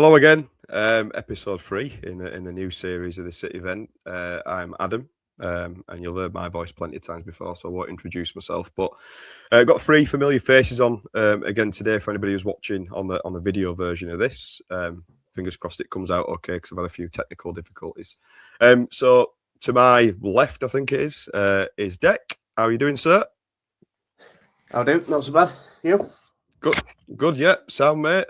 Hello again, episode 3 in the new series of the City event. I'm Adam, and you'll heard my voice plenty of times before, so I won't introduce myself. But got 3 familiar faces on again today for anybody who's watching on the video version of this. Fingers crossed it comes out okay because I've had a few technical difficulties. So to my left, I think it is Deck. How are you doing, sir? How do? Not so bad. You? Good. Yeah, sound mate.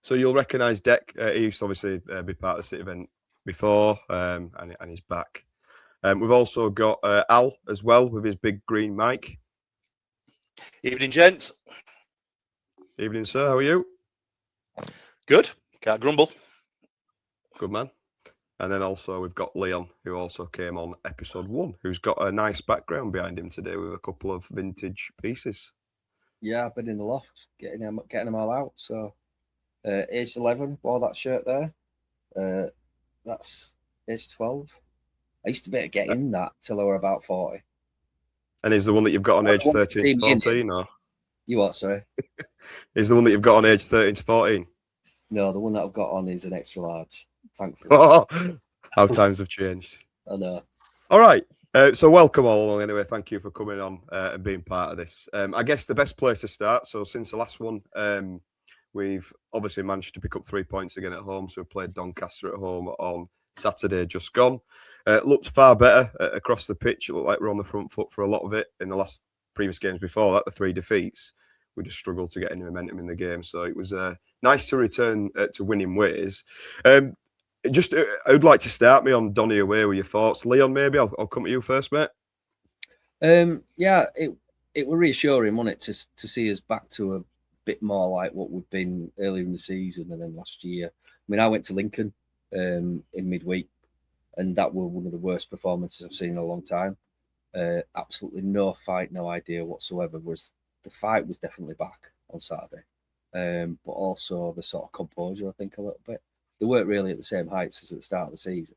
So you'll recognise Deck. He used to obviously be part of the City event before, and he's back. We've also got Al as well with his big green mic. Evening, gents. Evening, sir. How are you? Good. Can't grumble. Good man. And then also we've got Leon, who also came on episode 1, who's got a nice background behind him today with a couple of vintage pieces. Yeah, I've been in the loft getting them all out. So, age 11, wore that shirt there. That's age 12. I used to be able to get in that till I were about 40. And is the one that you've got on age 13 to 14, or? You what, sorry? Is the one that you've got on age 13 to 14? No, the one that I've got on is an extra large. Thankfully. How times have changed. I know. All right. So welcome all along anyway. Thank you for coming on and being part of this. I guess the best place to start. So since the last one, we've obviously managed to pick up 3 points again at home. So we played Doncaster at home on Saturday just gone. Looked far better across the pitch. It looked like we're on the front foot for a lot of it in the last previous games before that, the 3 defeats. We just struggled to get any momentum in the game. So it was nice to return to winning ways. Just, I would like to start me on Donny away with your thoughts. Leon, maybe I'll come to you first, mate. Yeah, it was reassuring, wasn't it, to see us back to a bit more like what we'd been earlier in the season and then last year. I mean, I went to Lincoln in midweek, and that was one of the worst performances I've seen in a long time. Absolutely no fight, no idea whatsoever. The fight was definitely back on Saturday, but also the sort of composure, I think, a little bit. They weren't really at the same heights as at the start of the season,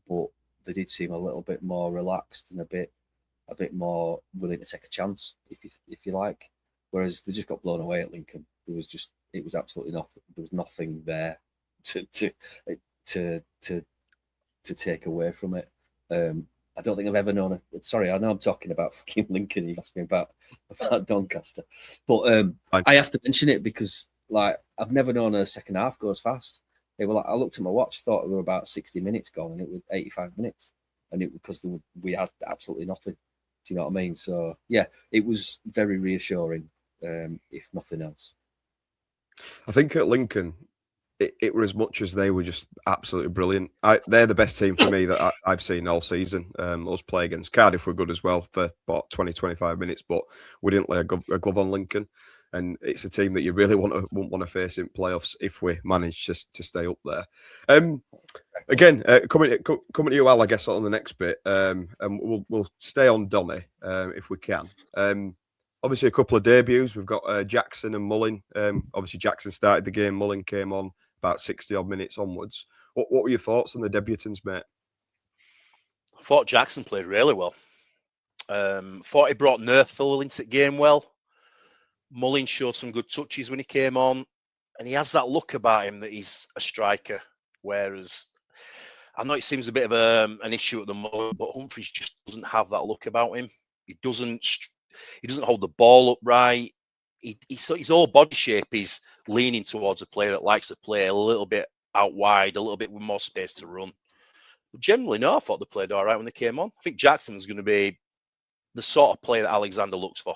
but they did seem a little bit more relaxed and a bit more willing to take a chance, if you like. Whereas they just got blown away at Lincoln. It was absolutely nothing. There was nothing there to take away from it. I don't think I've ever known it. Sorry, I know I'm talking about fucking Lincoln. You asked me about Doncaster, but I have to mention it because like I've never known a second half go as fast. They were like, I looked at my watch, thought we were about 60 minutes gone, and it was 85 minutes, and it because we had absolutely nothing. Do you know what I mean? So yeah, it was very reassuring, if nothing else. I think at Lincoln, it were as much as they were just absolutely brilliant. They're the best team for me that I've seen all season. Us play against Cardiff were good as well for about 20, 25 minutes, but we didn't lay a glove on Lincoln. And it's a team that you really won't want to face in playoffs if we manage to stay up there. Again, coming to you, Al, I guess, on the next bit, and we'll stay on Donny if we can. Obviously, a couple of debuts. We've got Jackson and Mullin. Obviously, Jackson started the game. Mullin came on about 60-odd minutes onwards. What were your thoughts on the debutants, mate? I thought Jackson played really well. Thought he brought Nerthville into the game well. Mullin showed some good touches when he came on, and he has that look about him that he's a striker. Whereas I know it seems a bit of an issue at the moment, but Humphries just doesn't have that look about him. He doesn't hold the ball up right. His whole body shape is leaning towards a player that likes to play a little bit out wide, a little bit with more space to run. But generally, no, I thought they played all right when they came on. I think Jackson's going to be the sort of player that Alexander looks for.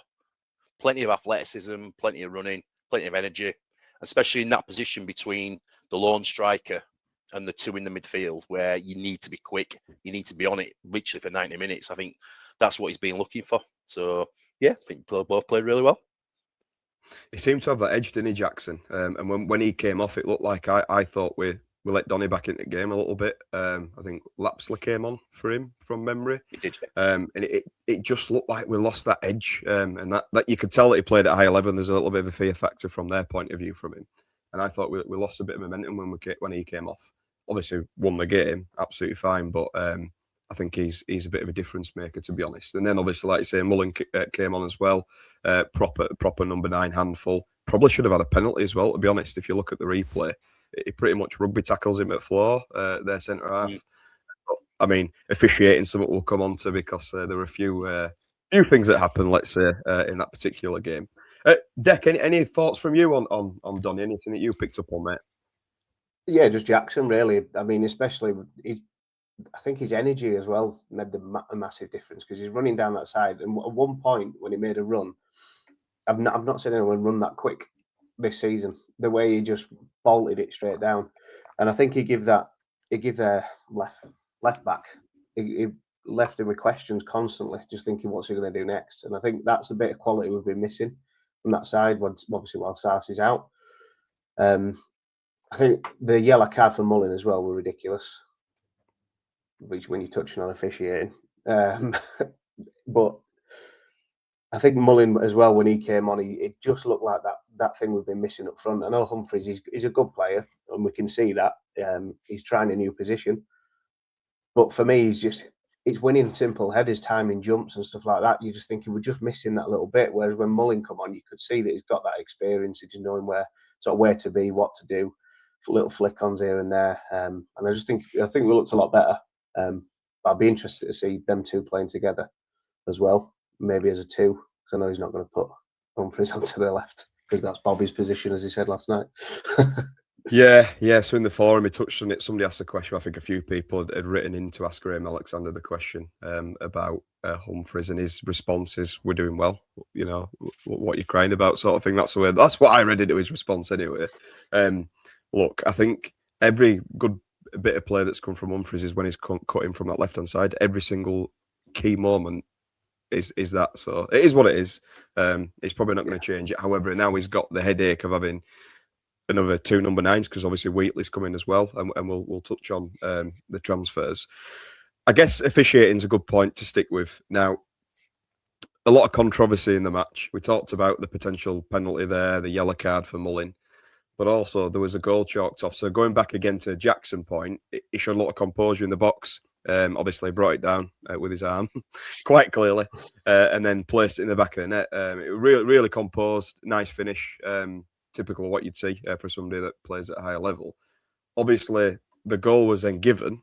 Plenty of athleticism, plenty of running, plenty of energy, especially in that position between the lone striker and the 2 in the midfield, where you need to be quick. You need to be on it literally for 90 minutes. I think that's what he's been looking for. So, yeah, I think both played really well. He seemed to have that edge, didn't he, Jackson? And when he came off, it looked like I thought we let Donny back into the game a little bit. I think Lapsley came on for him from memory. He did. And it just looked like we lost that edge. And that you could tell that he played at a high level. There's a little bit of a fear factor from their point of view from him. And I thought we lost a bit of momentum when he came off. Obviously, won the game, absolutely fine. But I think he's a bit of a difference maker, to be honest. And then obviously, like you say, Mullin came on as well. Proper number 9 handful. Probably should have had a penalty as well, to be honest, if you look at the replay. he pretty much rugby tackles him at floor, their centre half. Mm. But, I mean, officiating something we'll come on to because there were a few things that happened, let's say, in that particular game. Deck, any thoughts from you on Donny? Anything that you picked up on, mate? Yeah, just Jackson, really. I mean, especially I think his energy as well made a massive difference because he's running down that side. And at one point when he made a run, I've not seen anyone run that quick this season. The way he just bolted it straight down, and I think he give their left back. He left him with questions constantly, just thinking what's he going to do next. And I think that's a bit of quality we've been missing from that side. Obviously, while Sars is out. I think the yellow card for Mullin as well were ridiculous. Which, when you're touching on officiating, but I think Mullin as well, when he came on, it just looked like that thing we've been missing up front. I know Humphries he's a good player, and we can see that he's trying a new position. But for me, he's winning simple headers, timing jumps and stuff like that. You're just thinking we're just missing that little bit. Whereas when Mullin come on, you could see that he's got that experience, he's knowing where to be, what to do, little flick-ons here and there. And I think we looked a lot better. I'd be interested to see them two playing together as well, maybe as a two, because I know he's not going to put Humphries onto the left because that's Bobby's position, as he said last night. Yeah. So in the forum, he touched on it. Somebody asked a question. I think a few people had written in to ask Graham Alexander the question about Humphries, and his responses were doing well. You know, what you're crying about, sort of thing. That's what I read into his response anyway. Look, I think every good bit of play that's come from Humphries is when he's cut in from that left hand side. Every single key moment is that. So it is what it is. He's probably not going to change it. However, now he's got the headache of having another two number 9s because obviously Wheatley's coming as well, and we'll touch on the transfers. I guess officiating's a good point to stick with. Now, a lot of controversy in the match. We talked about the potential penalty there, the yellow card for Mullin, but also there was a goal chalked off. So going back again to Jackson point, he showed a lot of composure in the box. Obviously brought it down with his arm quite clearly, and then placed it in the back of the net. It really composed, nice finish. Typical of what you'd see for somebody that plays at a higher level. Obviously, the goal was then given,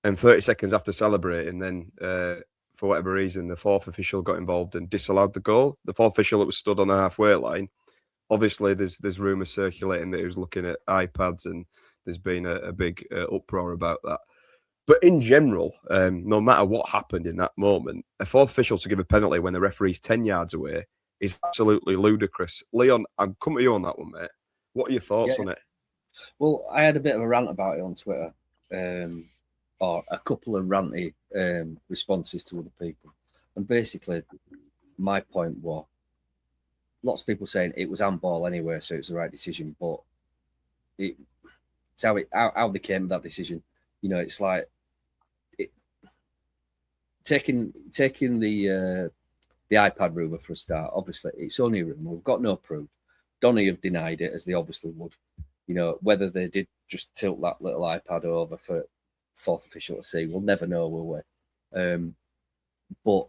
and 30 seconds after celebrating, then for whatever reason, the fourth official got involved and disallowed the goal. The fourth official that was stood on the halfway line. Obviously, there's rumours circulating that he was looking at iPads, and there's been a big uproar about that. But in general, no matter what happened in that moment, a fourth official to give a penalty when the referee's 10 yards away is absolutely ludicrous. Leon, I'm coming to you on that one, mate. What are your thoughts on it? Well, I had a bit of a rant about it on Twitter, or a couple of ranty responses to other people. And basically, my point was, lots of people saying it was handball anyway, so it's the right decision. But it's how they came to that decision. You know, it's like taking the iPad rumour for a start. Obviously, it's only a rumour. We've got no proof. Donny have denied it, as they obviously would. You know, whether they did just tilt that little iPad over for fourth official to see, we'll never know, will we? But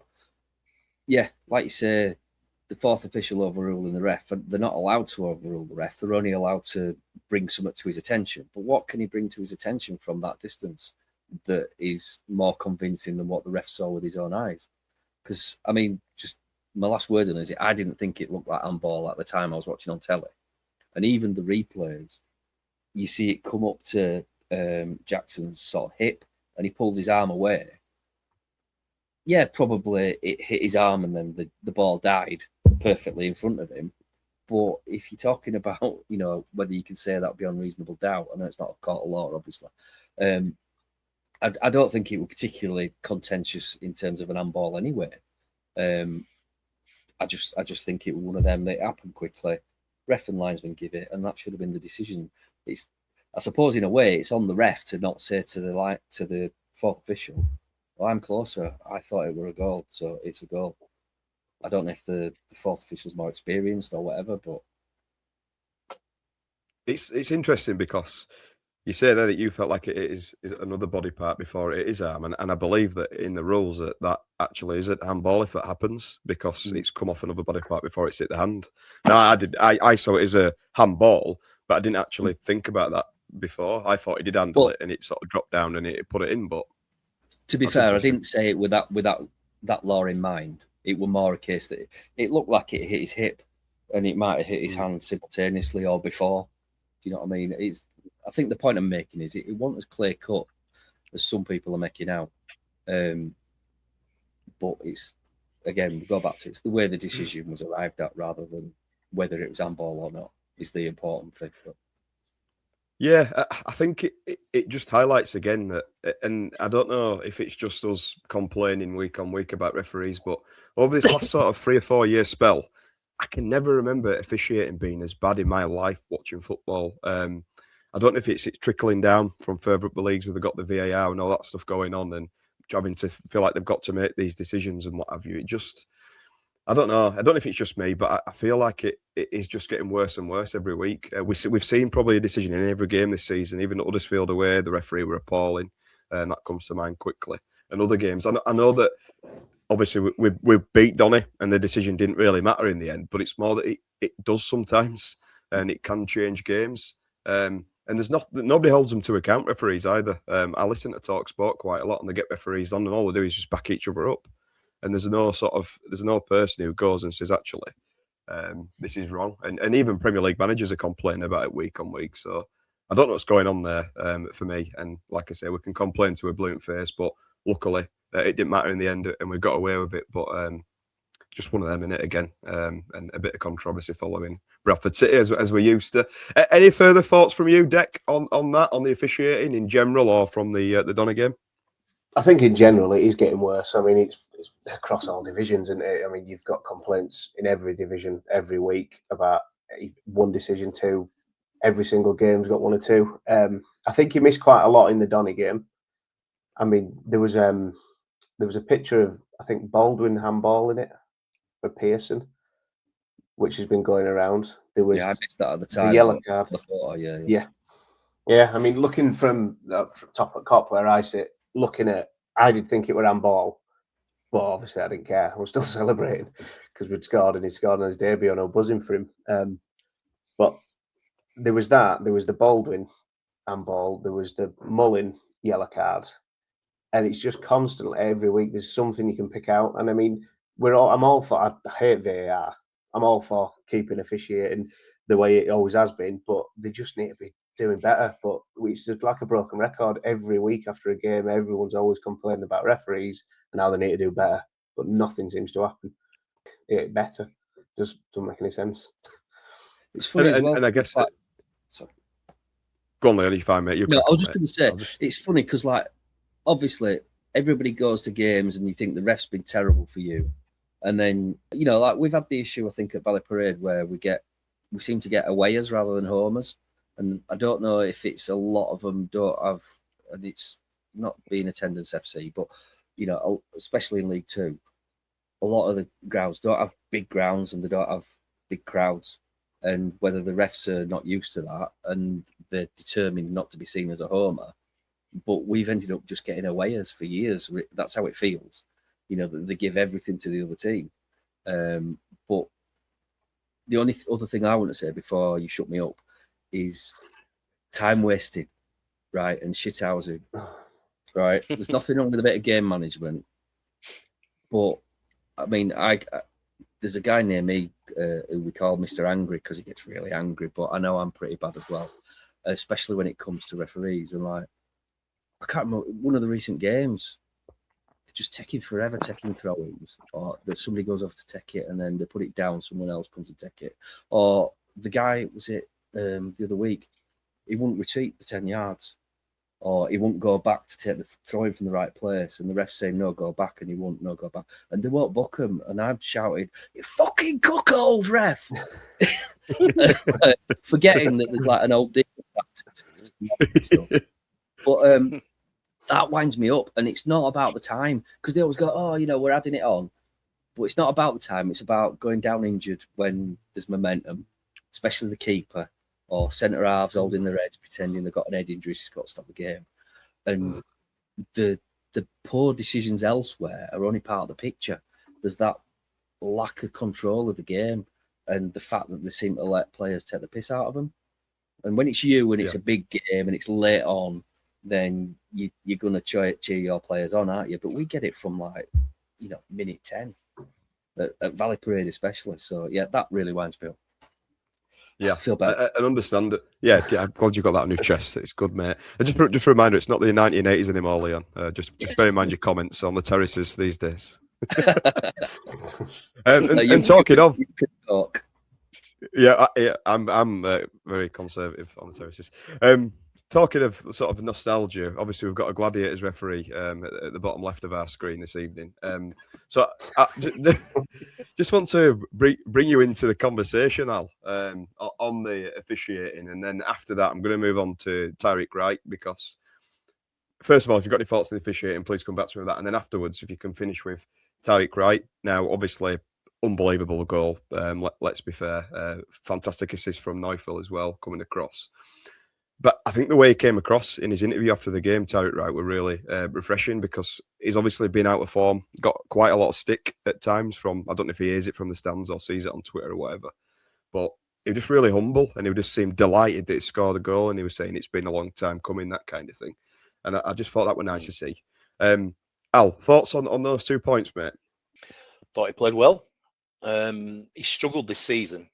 yeah, like you say, the fourth official overruling the ref, and they're not allowed to overrule the ref. They're only allowed to bring something to his attention. But what can he bring to his attention from that distance that is more convincing than what the ref saw with his own eyes? Because, I mean, just my last word on it is I didn't think it looked like handball at the time I was watching on telly. And even the replays, you see it come up to Jackson's sort of hip and he pulls his arm away. Yeah, probably it hit his arm and then the ball died perfectly in front of him. But if you're talking about, you know, whether you can say that beyond reasonable doubt, I know it's not a court of law, obviously. I don't think it was particularly contentious in terms of an handball anyway. I just think it was one of them that happened quickly. Ref and linesman give it, and that should have been the decision. I suppose in a way it's on the ref to not say to the fourth official, well, I'm closer. I thought it were a goal, so it's a goal. I don't know if the fourth official's more experienced or whatever, but it's interesting because you say there that you felt like it is another body part before it is arm, and I believe that in the rules that actually isn't handball if that happens because it's come off another body part before it's hit the hand. Now I saw it as a handball, but I didn't actually think about that before. I thought he did handle But- it, and it sort of dropped down and it put it in. But To be That's fair, I interesting. didn't say it with that law in mind. It was more a case that it looked like it hit his hip, and it might have hit his hand simultaneously or before. Do you know what I mean? I think the point I'm making is it wasn't as clear cut as some people are making out. But it's, again, we go back to it's the way the decision was arrived at rather than whether it was handball or not is the important thing. But yeah, I think it just highlights again that, and I don't know if it's just us complaining week on week about referees, but over this last sort of 3 or 4 year spell, I can never remember officiating being as bad in my life watching football. I don't know if it's trickling down from further up the leagues where they've got the VAR and all that stuff going on and having to feel like they've got to make these decisions and what have you. It just, I don't know. I don't know if it's just me, but I feel like it is just getting worse and worse every week. We've seen probably a decision in every game this season. Even at Huddersfield away, the referee were appalling, and that comes to mind quickly. And other games, I know that obviously we beat Donny, and the decision didn't really matter in the end. But it's more that it does sometimes, and it can change games. And there's nobody holds them to account, referees either. I listen to Talk Sport quite a lot, and they get referees on, and all they do is just back each other up. And there's no person who goes and says, actually, this is wrong. And even Premier League managers are complaining about it week on week. So I don't know what's going on there for me. And like I say, we can complain to a blunt face, but luckily it didn't matter in the end, and we got away with it. But just one of them in it again, and a bit of controversy following Bradford City as we're used to. Any further thoughts from you, Dec, on that, on the officiating in general, or from the Donny game? I think in general it is getting worse. I mean, it's across all divisions, and I mean, you've got complaints in every division every week about one decision, two. Every single game's got one or two. I think he missed quite a lot in the Donny game. I mean, there was a picture of, I think, Baldwin handball in it for Pearson, which has been going around. There was I missed that at the time. the yellow card. The photo, Yeah. I mean, looking from the top at Cop where I sit, I did think it were handball, but obviously I didn't care. I was still celebrating because we'd scored and he'd scored on his debut, and I was buzzing for him. But there was that. There was the Baldwin handball. There was the Mullin yellow card, and it's just constantly every week. There's something you can pick out, and I mean, I'm all for. I hate VAR. I'm all for keeping officiating the way it always has been, but they just need to be doing better. But it's just like a broken record. Every week after a game, everyone's always complaining about referees and how they need to do better, but nothing seems to happen. Better just doesn't make any sense. It's funny as well. And I guess like, go on, Leon, you fine, mate. I was just going to say, it's funny because, like, obviously everybody goes to games and you think the ref's been terrible for you, and then like we've had the issue I think at Valley Parade where we seem to get awayers rather than homers, and I don't know if it's a lot of them don't have, and it's not being attendance FC, but especially in League Two, a lot of the grounds don't have big grounds and they don't have big crowds, and whether the refs are not used to that and they're determined not to be seen as a homer, but we've ended up just getting awayers for years. That's how it feels, that they give everything to the other team. But the only other thing I want to say before you shut me up is time wasted, right, and shithousing, right? There's nothing wrong with a bit of game management, but I mean, there's a guy near me who we call Mr. Angry because he gets really angry, but I know I'm pretty bad as well, especially when it comes to referees. And like, I can't remember one of the recent games, they're just taking forever taking throw-ins, or that somebody goes off to take it and then they put it down, someone else comes to take it. Or the guy, the other week, he wouldn't retreat the 10 yards, or he wouldn't go back to take the throw-in from the right place, and the ref's saying, no, go back, and he won't, no, go back. And they won't book him. And I've shouted, you fucking cuckold, ref! Forgetting that there's like an old dick. But that winds me up, and it's not about the time, because they always go, oh, we're adding it on. But it's not about the time. It's about going down injured when there's momentum, especially the keeper, or centre halves holding their heads, pretending they've got an head injury, she's got to stop the game. And the poor decisions elsewhere are only part of the picture. There's that lack of control of the game and the fact that they seem to let players take the piss out of them. And when it's you and it's a big game and it's late on, then you're going to cheer your players on, aren't you? But we get it from like, minute 10 at Valley Parade especially. So, yeah, that really winds me up. Yeah, I feel better. I understand it. Yeah, I'm glad you got that on your chest. It's good, mate. And just a reminder, it's not the 1980s anymore, Leon. Just bear in mind your comments on the terraces these days. and talking of, you can talk. Yeah, I'm very conservative on the terraces. Talking of sort of nostalgia, obviously we've got a Gladiators referee at the bottom left of our screen this evening. So I just want to bring you into the conversation, Al, on the officiating, and then after that, I'm going to move on to Tyreik Wright, because first of all, if you've got any thoughts on the officiating, please come back to me with that, and then afterwards, if you can finish with Tyreik Wright. Now, obviously, unbelievable goal. Let's be fair. Fantastic assist from Neufeld as well, coming across. But I think the way he came across in his interview after the game, Tyreik Wright, were really refreshing, because he's obviously been out of form, got quite a lot of stick at times from, I don't know if he hears it from the stands or sees it on Twitter or whatever, but he was just really humble, and he just seemed delighted that he scored a goal, and he was saying it's been a long time coming, that kind of thing. And I just thought that was nice to see. Al, thoughts on those 2 points, mate? Thought he played well. He struggled this season,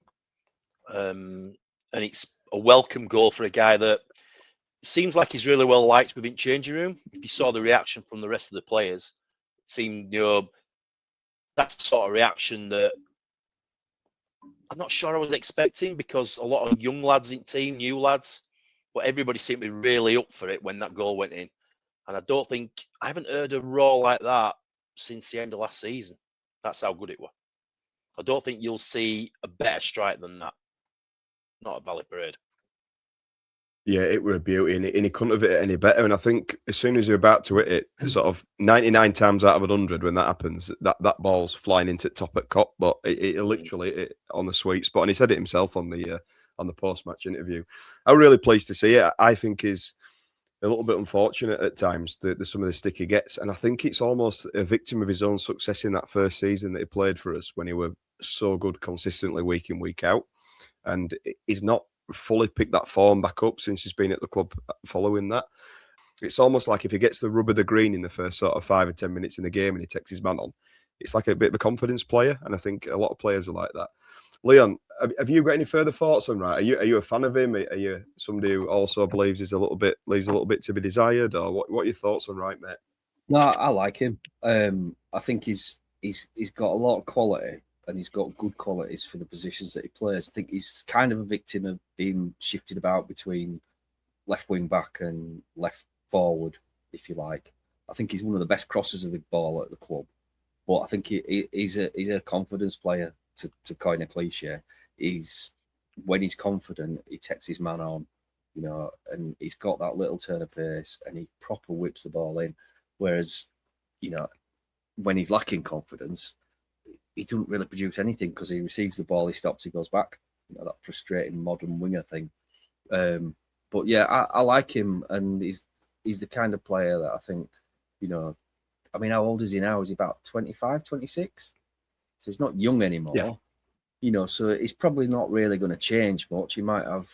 and it's a welcome goal for a guy that seems like he's really well liked within changing room. If you saw the reaction from the rest of the players, it seemed, that's the sort of reaction that I'm not sure I was expecting, because a lot of young lads in the team, new lads, but everybody seemed to be really up for it when that goal went in. And I haven't heard a roar like that since the end of last season. That's how good it was. I don't think you'll see a better strike than that. Not at Valley Parade. Yeah, it were a beauty, and he couldn't have hit it any better. And I think as soon as you're about to hit it, sort of 99 times out of 100, when that happens, that ball's flying into the top at cop, but it literally hit on the sweet spot. And he said it himself on the post-match interview. I'm really pleased to see it. I think he's a little bit unfortunate at times, some of the stick he gets, and I think it's almost a victim of his own success in that first season that he played for us, when he were so good consistently week in, week out. And he's not fully picked that form back up since he's been at the club following that. It's almost like if he gets the rub of the green in the first sort of 5 or 10 minutes in the game and he takes his man on, it's like a bit of a confidence player. And I think a lot of players are like that. Leon, have you got any further thoughts on Wright? Are you a fan of him? Are you somebody who also believes leaves a little bit to be desired? Or what are your thoughts on Wright, mate? No, I like him. I think he's got a lot of quality, and he's got good qualities for the positions that he plays. I think he's kind of a victim of being shifted about between left wing back and left forward, if you like. I think he's one of the best crossers of the ball at the club, but I think he's a confidence player, to coin a cliche. When he's confident, he takes his man on, and he's got that little turn of pace, and he proper whips the ball in. Whereas, when he's lacking confidence, he doesn't really produce anything, because he receives the ball, he stops, he goes back. That frustrating modern winger thing. But yeah, I like him, and he's the kind of player that I think, I mean, how old is he now? Is he about 25, 26? So he's not young anymore. Yeah. So he's probably not really going to change much. He might have,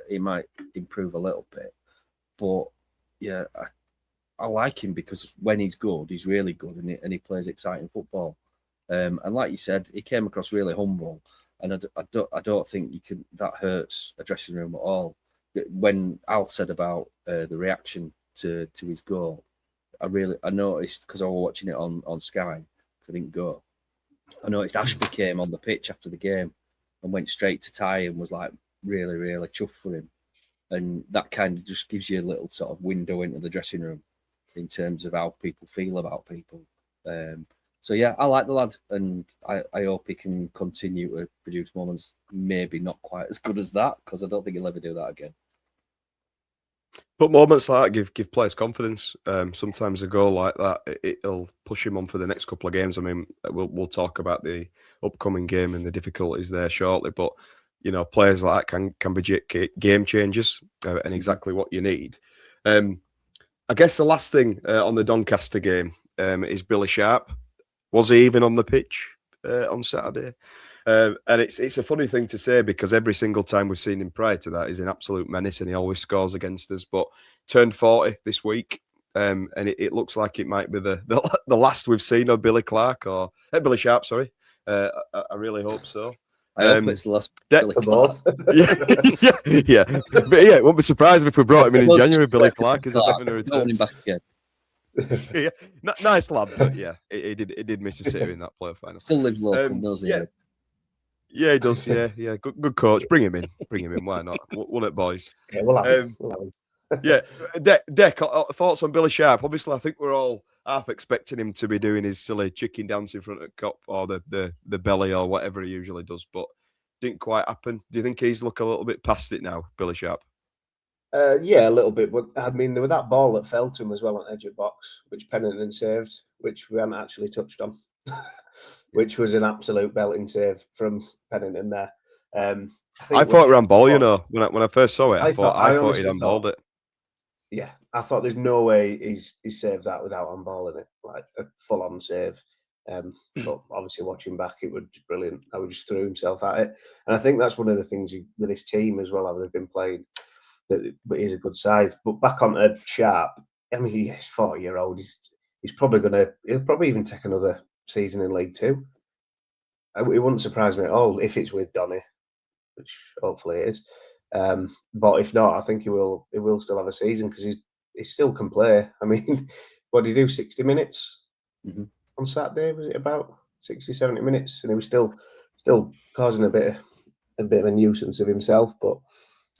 he might improve a little bit. But yeah, I like him, because when he's good, he's really good, and he plays exciting football. And like you said, he came across really humble, and I don't think that hurts a dressing room at all. When Al said about the reaction to his goal, I noticed, because I was watching it on Sky, I didn't go. I noticed Ashby came on the pitch after the game and went straight to Ty and was like really, really chuffed for him. And that kind of just gives you a little sort of window into the dressing room in terms of how people feel about people. So yeah, I like the lad, and I hope he can continue to produce moments, maybe not quite as good as that, because I don't think he'll ever do that again. But moments like that give players confidence. Sometimes a goal like that, it'll push him on for the next couple of games. I mean, we'll talk about the upcoming game and the difficulties there shortly. But players like that can be game changers, and exactly what you need. I guess the last thing on the Doncaster game is Billy Sharp. Was he even on the pitch on Saturday? And it's a funny thing to say because every single time we've seen him prior to that, he's an absolute menace and he always scores against us. But turned 40 this week, and it looks like it might be the last we've seen of Billy Clark or Billy Sharp. Sorry, I really hope so. I hope it's the last Billy both. yeah. But yeah, it won't be surprised if we brought him in January. Billy Clark is definitely return. Him back again. Yeah, nice lad, but yeah, he did miss a sitter in that playoff final. Still lives local, does he? Yeah, he does. Yeah. Good coach. Bring him in. Why not? Won it, boys. Yeah, we'll have him. Yeah, Deck. Thoughts on Billy Sharp? Obviously, I think we're all half expecting him to be doing his silly chicken dance in front of Cop or the belly or whatever he usually does, but didn't quite happen. Do you think he's look a little bit past it now, Billy Sharp? Yeah, a little bit. But I mean, there was that ball that fell to him as well on edge of box, which Pennington saved, which we haven't actually touched on, which was an absolute belting save from Pennington there. I thought it ran ball, you know, when I first saw it, I thought he'd unballed it. Yeah, I thought there's no way he's saved that without unballing it, like a full-on save. But obviously, watching back, it was brilliant. I would just threw himself at it, and I think that's one of the things with this team as well. How they've been playing, but he's a good side. But back onto Sharp, I mean, he's 40-year-old. He's probably he'll probably even take another season in League Two. It wouldn't surprise me at all if it's with Donny, which hopefully it is. But if not, I think he will still have a season because he still can play. I mean, what did he do? 60 minutes on Saturday? Was it about 60, 70 minutes? And he was still causing a bit of a nuisance of himself. But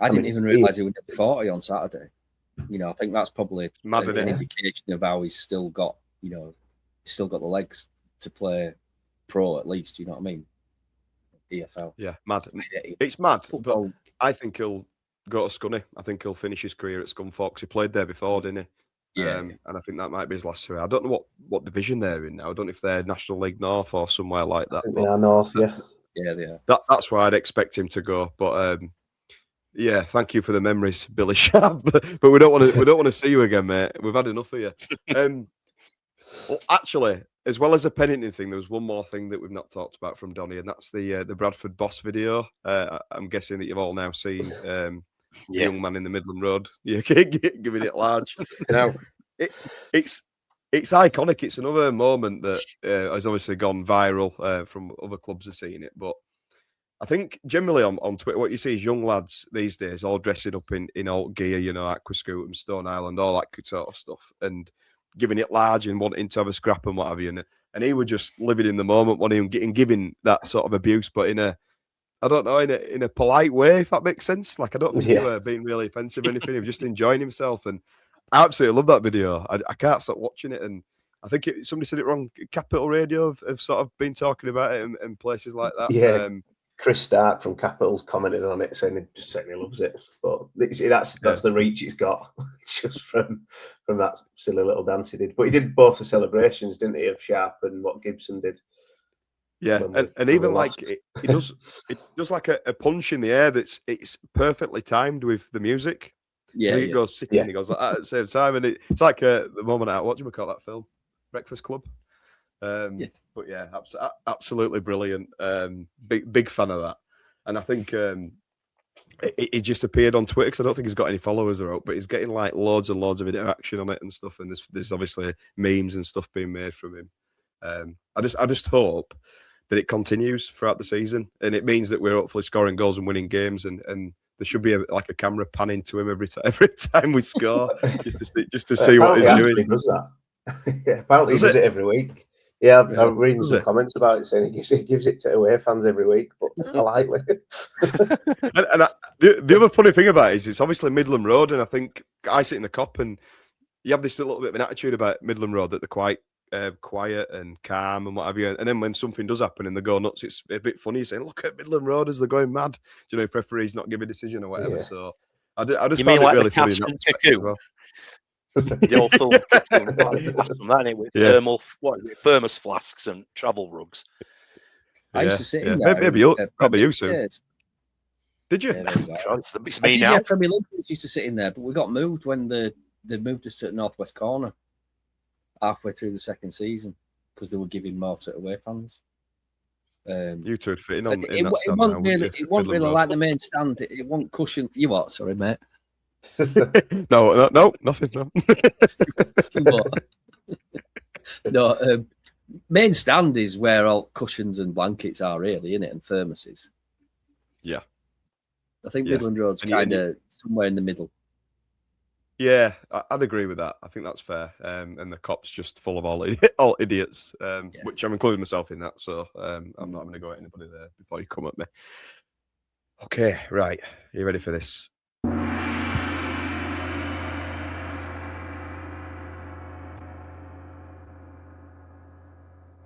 I didn't even realise he would be 40 on Saturday. You know, I think that's probably an indication of how he's still got, the legs to play pro at least. You know what I mean? EFL. Yeah, mad. It's mad. But I think he'll go to Scunny. I think he'll finish his career at Scunthorpe. He played there before, didn't he? Yeah. And I think that might be his last career. I don't know what division they're in now. I don't know if they're National League North or somewhere like that. They are North, yeah. Yeah, they are. That's where I'd expect him to go. But yeah, thank you for the memories, Billy Sharp. But we don't want to see you again, mate. We've had enough of you. Well, actually, as well as the Pennington thing, there was one more thing that we've not talked about from Donny, and that's the Bradford Boss video. I'm guessing that you've all now seen the young man in the Midland Road. Yeah, giving it large. Now, it's iconic. It's another moment that has obviously gone viral from other clubs have seen it. But I think generally on Twitter, what you see is young lads these days all dressing up in alt gear, Aquascoot and Stone Island, all that sort of stuff, and giving it large and wanting to have a scrap and what have you. And he was just living in the moment, giving that sort of abuse, but in a polite way, if that makes sense. Like, I don't think he were being really offensive or anything. He was just enjoying himself. And I absolutely love that video. I can't stop watching it. And I think somebody said it wrong. Capital Radio have sort of been talking about it in places like that. Yeah. Chris Stark from Capital's commented on it, saying he loves it. But that's the reach he's got, just from that silly little dance he did. But he did both the celebrations, didn't he, of Sharp and what Gibson did. Yeah, and even like it does like a punch in the air it's perfectly timed with the music. Yeah, he goes sitting, he goes like that at the same time, and it's like the moment out. What do we call that film? Breakfast Club. But yeah, absolutely brilliant. Big fan of that, and I think it just appeared on Twitter because I don't think he's got any followers but he's getting like loads and loads of interaction on it and stuff. And there's obviously memes and stuff being made from him. I just hope that it continues throughout the season, and it means that we're hopefully scoring goals and winning games, and there should be a camera panning to him every time we score, just to see what he's doing. He does that. Yeah, apparently he does it every week. Yeah, I'm reading some comments about it saying he gives it to away fans every week, but politely. The other funny thing about it is it's obviously Midland Road, and I think I sit in the cop, and you have this little bit of an attitude about Midland Road that they're quite quiet and calm and what have you. And then when something does happen and they go nuts, it's a bit funny saying, "Look at Midland Road as they're going mad." Do you know, if referees not giving a decision or whatever? Yeah. So I just you found mean it like really the funny. The old film, with thermos flasks and travel rugs. I used to sit in there. Maybe you soon. Did you? Yeah, it's me now. Premier League used to sit in there, but we got moved when they moved us to the northwest corner halfway through the second season because they were giving more to away fans. You two would fit in And in that stand wasn't now, wouldn't really, you? it wasn't Midland really Road. like the main stand. It wasn't cushion. You what? Sorry, mate. No, nothing. No. What? No, main stand is where all cushions and blankets are, really, isn't it? And thermoses. Yeah. I think Yeah. Midland Road's And you- kind of somewhere in the middle. Yeah, I'd agree with that. I think that's fair. And the cop's just full of all idiots, which I'm including myself in that. So I'm not going to go at anybody there before you come at me. Okay, right. Are you ready for this?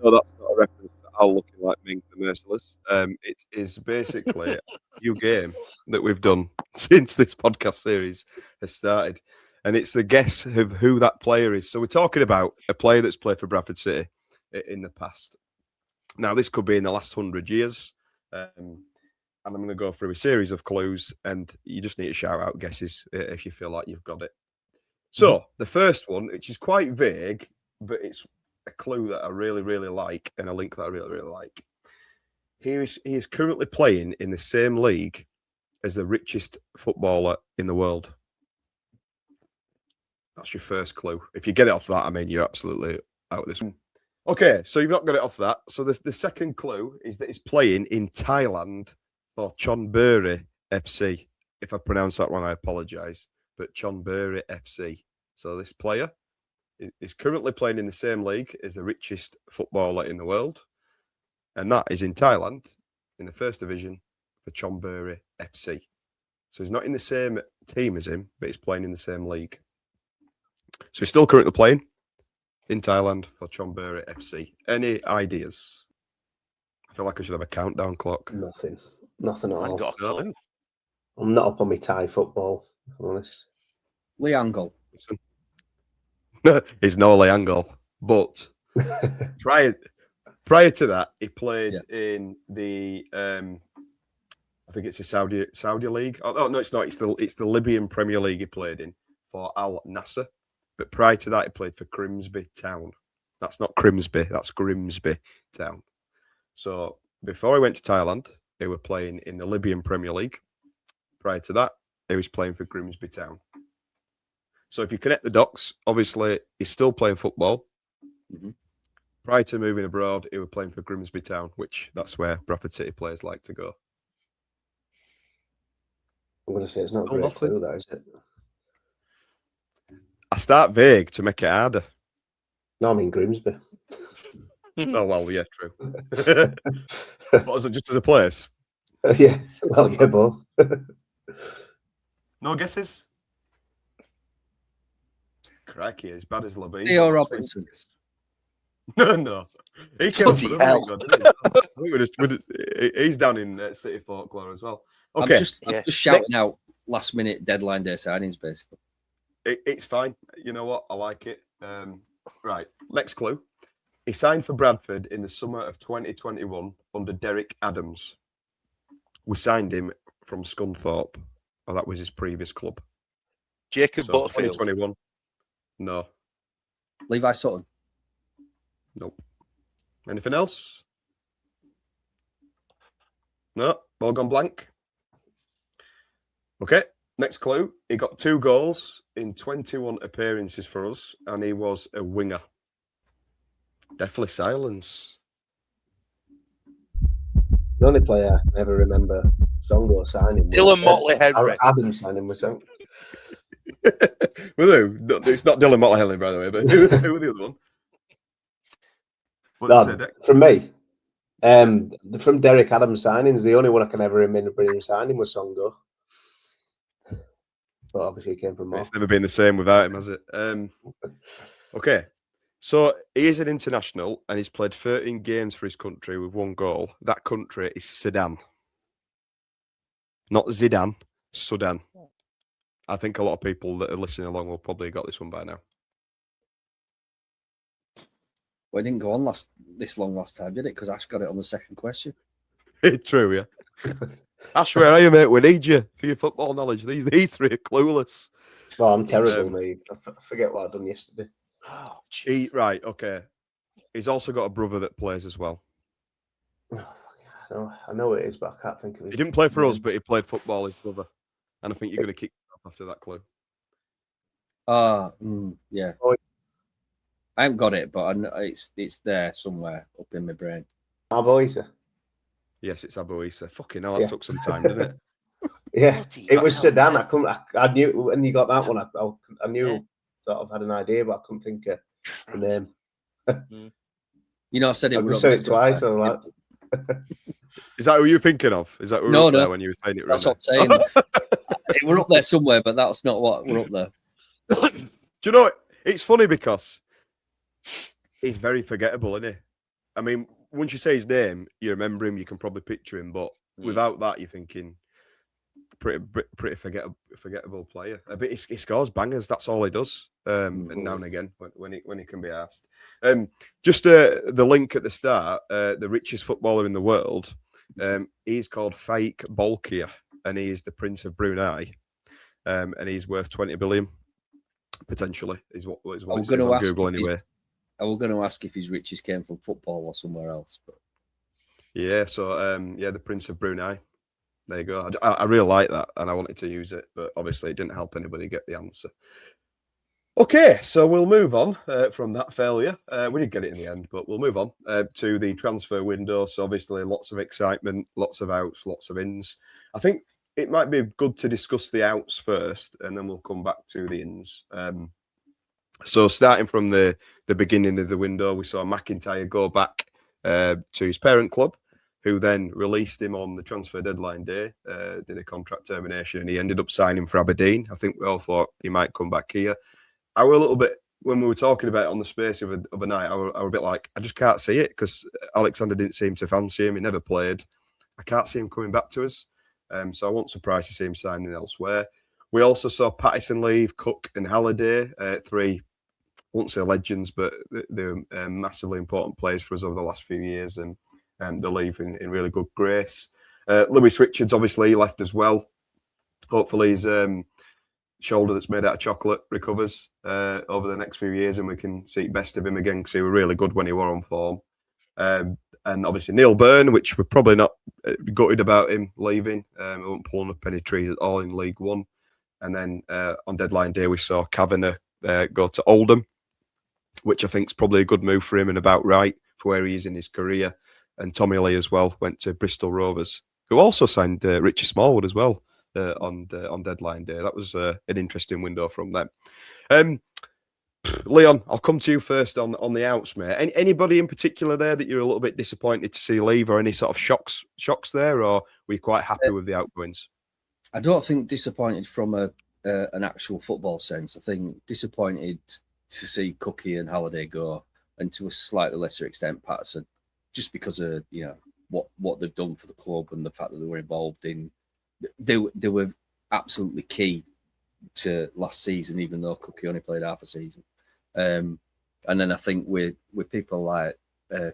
No, that's not a reference to Al looking like Ming the Merciless. It is basically a new game that we've done since this podcast series has started. And it's the guess of who that player is. So we're talking about a player that's played for Bradford City in the past. Now, this could be in the last 100 years. And I'm going to go through a series of clues, and you just need to shout out guesses if you feel like you've got it. So the first one, which is quite vague, but it's a clue that I really, really like, and a link that I really, really like. He is currently playing in the same league as the richest footballer in the world. That's your first clue. If you get it off that, I mean, you're absolutely out of this one. Okay, so you've not got it off that. So the second clue is that he's playing in Thailand for Chonburi FC. If I pronounce that wrong, I apologise. But Chonburi FC. So this player is currently playing in the same league as the richest footballer in the world. And that is in Thailand, in the first division for Chonburi FC. So he's not in the same team as him, but he's playing in the same league. So he's still currently playing in Thailand for Chonburi FC. Any ideas? I feel like I should have a countdown clock. Nothing I at all. haven't got a clue. I'm not up on my Thai football, if I'm honest. Liangle. He's no Angle, but prior to that, he played in the I think it's a Saudi league. Oh no, it's not. It's the Libyan Premier League he played in for Al Nasser. But prior to that, he played for Grimsby Town. That's not Grimsby. That's Grimsby Town. So before he went to Thailand, he were playing in the Libyan Premier League. Prior to that, he was playing for Grimsby Town. So if you connect the dots, obviously he's still playing football. Mm-hmm. Prior to moving abroad, he was playing for Grimsby Town, which that's where Bradford City players like to go. I'm going to say it's not a great clue, that is it? I start vague to make it harder. No, I mean Grimsby. Oh, well, yeah, true. What was it, just as a place? Yeah, well, yeah, both. No guesses? Crikey, as bad as Labine. Theo Robinson. No. He came Bloody from hell. He's down in City Folklore as well. Okay. I'm just shouting out last minute deadline day signings, basically. It's fine. You know what? I like it. Right. Next clue. He signed for Bradford in the summer of 2021 under Derek Adams. We signed him from Scunthorpe. Oh, that was his previous club. Jacob Butterfield. 2021. No. Levi Sutton. Nope. Anything else? No. All gone blank. Okay. Next clue. He got 2 goals in 21 appearances for us, and he was a winger. Definitely silence. The only player I can ever remember Songo signing. Dylan Motley Henry. Adam signing with Songo. Well, no, it's not Dylan Motley Henry, by the way, but who were the other one? What did you say, Dick? From me, from Derek Adams signings, the only one I can ever remember him signing was Songo. But obviously, he came from more. It's never been the same without him, has it? Okay. So he is an international and he's played 13 games for his country with 1 goal. That country is Sudan. Not Zidane, Sudan. I think a lot of people that are listening along will probably have got this one by now. Well, it didn't go on this long last time, did it? Because Ash got it on the second question. True, yeah. Ash, where are you, mate? We need you for your football knowledge. These 3 are clueless. Oh, I'm terrible, mate. I forget what I've done yesterday. Oh, Right, okay. He's also got a brother that plays as well. Oh, fuck. I know it is, but I can't think of it. He didn't play for us, but he played football, his brother. And I think you're going to kick off after that clue. Yeah. Oh. I haven't got it, but I know it's there somewhere up in my brain. Aboisa. Yes, it's Aboisa. Fucking hell, that took some time, didn't it? Yeah, it was Sedan. I knew when you got that one. I knew sort of had an idea, but I couldn't think of the name. You know, I said it. I just said it twice. So like... Is that who you're thinking of? Is that who were up there when you were saying it? That's what I'm saying. We're up there somewhere, but that's not what we're up there. Do you know what? It's funny because he's very forgettable, isn't he? I mean, once you say his name, you remember him, you can probably picture him, but without that, you're thinking pretty forgettable player. But he scores bangers. That's all he does. And now and again when he can be asked. Just the link at the start. The richest footballer in the world. He's called Tyreik Wrights, and he is the Prince of Brunei. And he's worth 20 billion potentially. Is what it says on Google anyway. I was going to ask if his riches came from football or somewhere else. But yeah, so the Prince of Brunei. There you go. I really like that, and I wanted to use it, but obviously it didn't help anybody get the answer. Okay, so we'll move on from that failure. We did get it in the end, but we'll move on to the transfer window. So obviously lots of excitement, lots of outs, lots of ins. I think it might be good to discuss the outs first, and then we'll come back to the ins. So starting from the beginning of the window, we saw McIntyre go back to his parent club, who then released him on the transfer deadline day, did a contract termination, and he ended up signing for Aberdeen. I think we all thought he might come back here. I were a little bit, when we were talking about it on the space of a night, I were a bit like, I just can't see it, because Alexander didn't seem to fancy him. He never played. I can't see him coming back to us. So I wasn't surprised to see him signing elsewhere. We also saw Pattison leave, Cook and Halliday, three, I won't say legends, but they're massively important players for us over the last few years, and they're leaving in really good grace. Lewis Richards obviously left as well. Hopefully his shoulder that's made out of chocolate recovers over the next few years, and we can see best of him again, because he was really good when he were on form. And obviously Neil Byrne, which we're probably not gutted about him leaving. We weren't pulling up any trees at all in League One. And then on deadline day, we saw Kavanagh go to Oldham, which I think is probably a good move for him and about right for where he is in his career. And Tommy Lee as well went to Bristol Rovers, who also signed Richie Smallwood as well on deadline day. That was an interesting window from them. Leon, I'll come to you first on the outs, mate. Anybody in particular there that you're a little bit disappointed to see leave, or any sort of shocks there, or were you quite happy with the outgoings? I don't think disappointed from an actual football sense. I think disappointed to see Cookie and Halliday go, and to a slightly lesser extent Pattison, just because of what they've done for the club and the fact that they were involved in. They were absolutely key to last season, even though Cookie only played half a season. And then I think with people like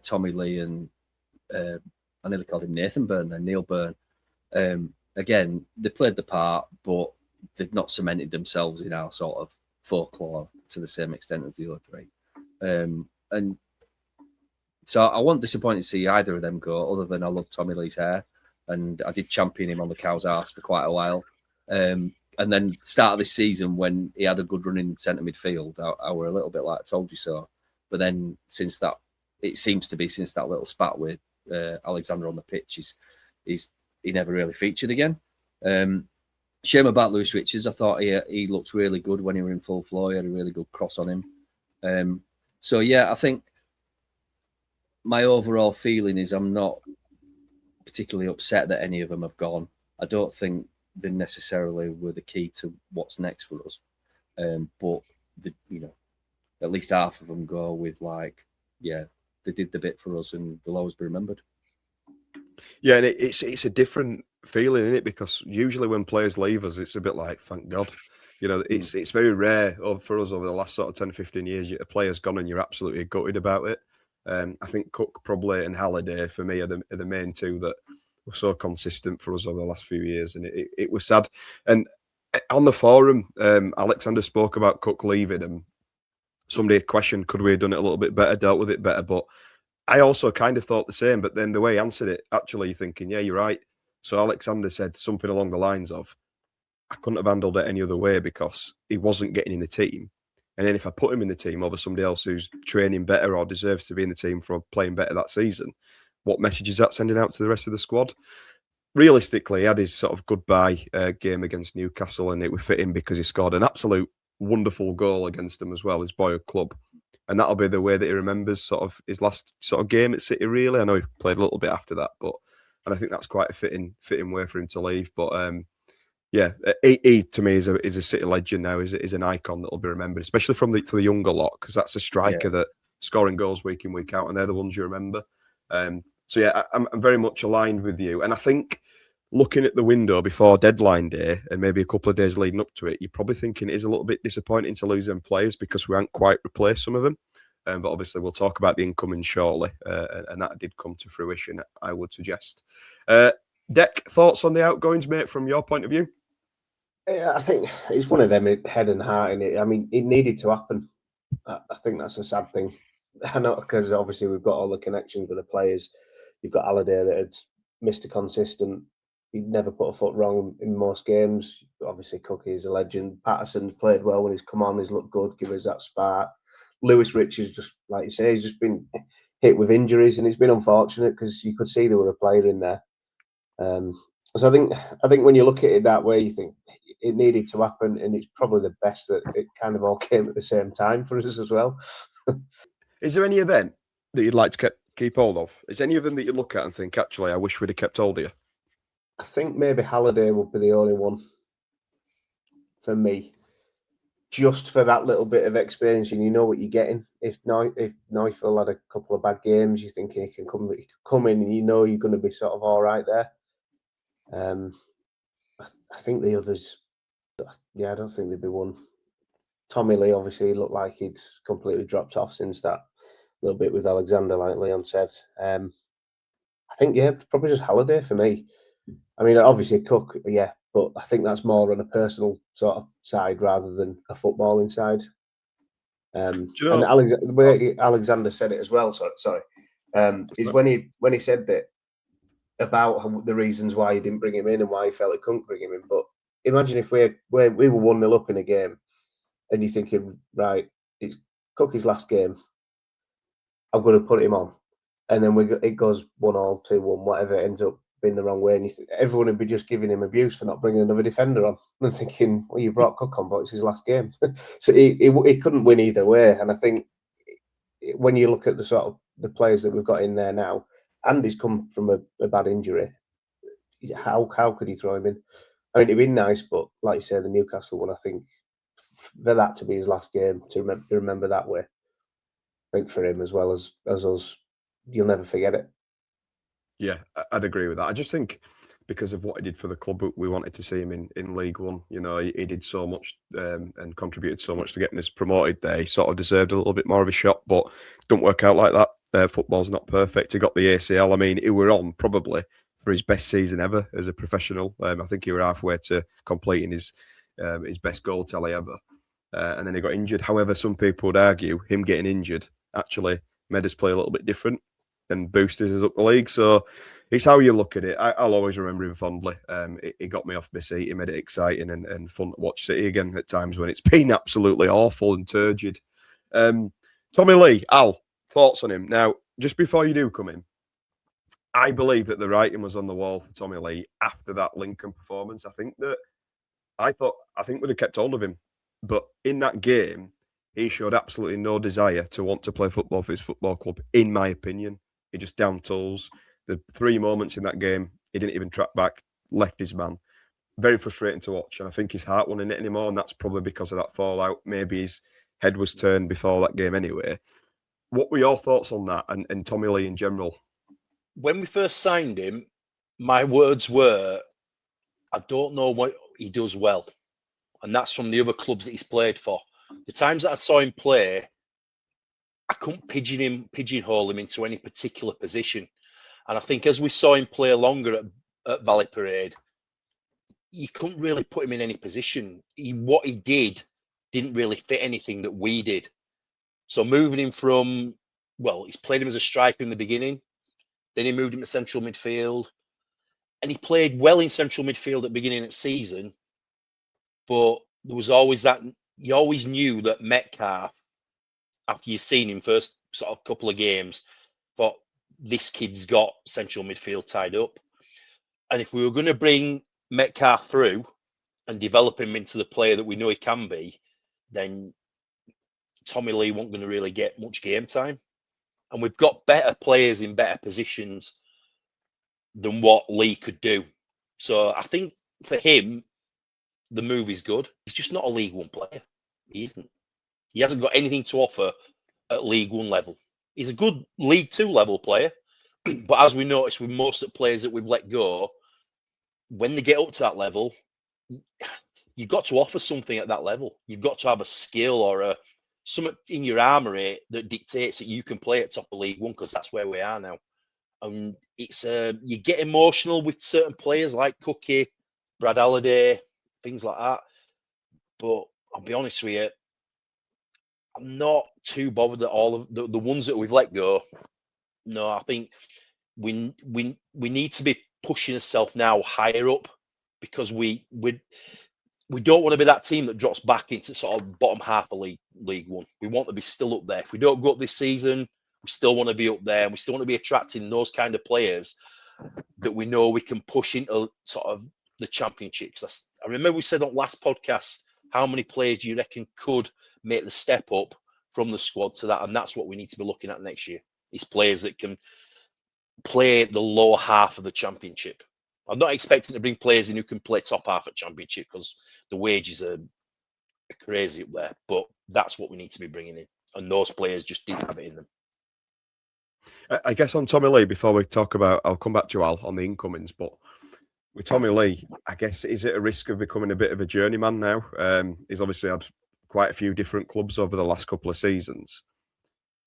Tommy Lee and I nearly called him Nathan Byrne, then Neil Byrne. Again, they played the part, but they've not cemented themselves in our sort of folklore to the same extent as the other three. And so I wasn't disappointed to see either of them go, other than I love Tommy Lee's hair, and I did champion him on the cow's arse for quite a while. And then start of this season, when he had a good run in centre midfield, I were a little bit like, I told you so. But then since that, it seems to be since that little spat with Alexander on the pitch, he never really featured again. Shame about Lewis Richards. I thought he looked really good when he was in full flow. He had a really good cross on him. So yeah, I think my overall feeling is I'm not particularly upset that any of them have gone. I don't think they necessarily were the key to what's next for us. But at least half of them go with they did the bit for us and they'll always be remembered. Yeah, and it's a different feeling, isn't it? Because usually when players leave us, it's a bit like, thank God. It's very rare for us over the last sort of 10, 15 years, a player's gone and you're absolutely gutted about it. I think Cook probably and Halliday for me are the main two that were so consistent for us over the last few years, and it was sad. And on the forum, Alexander spoke about Cook leaving, and somebody questioned, could we have done it a little bit better, dealt with it better? But I also kind of thought the same, but then the way he answered it, actually you're thinking, yeah, you're right. So Alexander said something along the lines of, I couldn't have handled it any other way because he wasn't getting in the team. And then if I put him in the team over somebody else who's training better or deserves to be in the team for playing better that season, what message is that sending out to the rest of the squad? Realistically, he had his sort of goodbye game against Newcastle, and it would fit in because he scored an absolute wonderful goal against them as well, his boyhood club. And that'll be the way that he remembers sort of his last sort of game at City, really. I know he played a little bit after that, and I think that's quite a fitting way for him to leave. But yeah, he to me is a City legend now. Is an icon that will be remembered, especially for the younger lot, because that's a striker that scoring goals week in, week out, and they're the ones you remember. So yeah, I'm very much aligned with you, and I think looking at the window before deadline day and maybe a couple of days leading up to it, you're probably thinking it is a little bit disappointing to lose them players because we haven't quite replaced some of them. But obviously, we'll talk about the incoming shortly, and that did come to fruition, I would suggest. Deck, thoughts on the outgoings, mate, from your point of view? Yeah, I think it's one of them head and heart in it. I mean, it needed to happen. I think that's a sad thing. I know, because obviously we've got all the connections with the players. You've got Halliday that had Mr. Consistent. He'd never put a foot wrong in most games. Obviously, Cookie is a legend. Patterson's played well when he's come on. He's looked good, give us that spark. Lewis Richards, just like you say, he's just been hit with injuries, and it's been unfortunate because you could see there were a player in there. So I think when you look at it that way, you think it needed to happen, and it's probably the best that it kind of all came at the same time for us as well. Is there any event that you'd like to keep hold of? Is any of them that you look at and think, actually, I wish we'd have kept hold of you? I think maybe Halliday would be the only one for me, just for that little bit of experience, and you know what you're getting. If Neufeld had a couple of bad games, you're thinking he can come in, and you know you're going to be sort of all right there. I think the others, yeah, I don't think there'd be one. Tommy Lee obviously looked like he'd completely dropped off since that little bit with Alexander, like Leon said. I think, yeah, probably just Halliday for me. I mean, obviously Cook, yeah, but I think that's more on a personal sort of side rather than a footballing side. And the way Alexander said it as well, sorry, is when he said that about the reasons why he didn't bring him in and why he felt he couldn't bring him in. But imagine if we were 1-0 up in a game, and you're thinking, right, it's Cookie's last game, I'm going to put him on, and then it goes 1-1, 2-1, whatever, it ends up being the wrong way, and everyone would be just giving him abuse for not bringing another defender on. And thinking, well, you brought Cook on, but it's his last game, so he couldn't win either way. And I think when you look at the sort of the players that we've got in there now, Andy's come from a bad injury. How could he throw him in? I mean, it'd been nice, but like you say, the Newcastle one, I think for that to be his last game, to remember that way, I think for him as well as us, you'll never forget it. Yeah, I'd agree with that. I just think because of what he did for the club, we wanted to see him in League One. You know, he did so much and contributed so much to getting us promoted there. He sort of deserved a little bit more of a shot, but don't work out like that. Football's not perfect. He got the ACL. I mean, he were on probably for his best season ever as a professional. I think he were halfway to completing his best goal tally ever. And then he got injured. However, some people would argue him getting injured actually made us play a little bit different and boosted us up the league. So it's how you look at it. I'll always remember him fondly. It got me off my seat. He made it exciting and fun to watch City again at times when it's been absolutely awful and turgid. Tommy Lee, Al, thoughts on him? Now, just before you do come in, I believe that the writing was on the wall for Tommy Lee after that Lincoln performance. I think we'd have kept hold of him. But in that game, he showed absolutely no desire to want to play football for his football club, in my opinion. He just down tools. The 3 moments in that game, he didn't even track back, left his man. Very frustrating to watch. And I think his heart wasn't in it anymore. And that's probably because of that fallout. Maybe his head was turned before that game anyway. What were your thoughts on that and Tommy Lee in general? When we first signed him, my words were, I don't know what he does well. And that's from the other clubs that he's played for. The times that I saw him play, I couldn't pigeonhole him into any particular position. And I think as we saw him play longer at Valley Parade, you couldn't really put him in any position. What he did didn't really fit anything that we did. So moving him from well, he's played him as a striker in the beginning. Then he moved him to central midfield. And he played well in central midfield at the beginning of the season. But there was always that, you always knew that Metcalf, after you've seen him first sort of couple of games, thought this kid's got central midfield tied up. And if we were going to bring Metcalf through and develop him into the player that we know he can be, then Tommy Lee wasn't going to really get much game time. And we've got better players in better positions than what Lee could do. So I think for him, the move is good. He's just not a League One player. He isn't. He hasn't got anything to offer at League One level. He's a good League Two level player. But as we noticed with most of the players that we've let go, when they get up to that level, you've got to offer something at that level. You've got to have a skill or something in your armory that dictates that you can play at top of League One, because that's where we are now. And it's you get emotional with certain players like Cookie, Brad Halliday, things like that. But I'll be honest with you, I'm not too bothered at all of the ones that we've let go. No, I think we need to be pushing ourselves now higher up, because we don't want to be that team that drops back into sort of bottom half of League One. We want to be still up there. If we don't go up this season, we still want to be up there, and we still want to be attracting those kind of players that we know we can push into sort of the Championship. Because I remember we said on last podcast, how many players do you reckon could make the step up from the squad to that? And that's what we need to be looking at next year. Is players that can play the lower half of the Championship. I'm not expecting to bring players in who can play top half at Championship, because the wages are crazy up there. But that's what we need to be bringing in. And those players just didn't have it in them. I guess on Tommy Lee, before we talk about, I'll come back to Al on the incomings, but with Tommy Lee, I guess, is it a risk of becoming a bit of a journeyman now? He's obviously had quite a few different clubs over the last couple of seasons.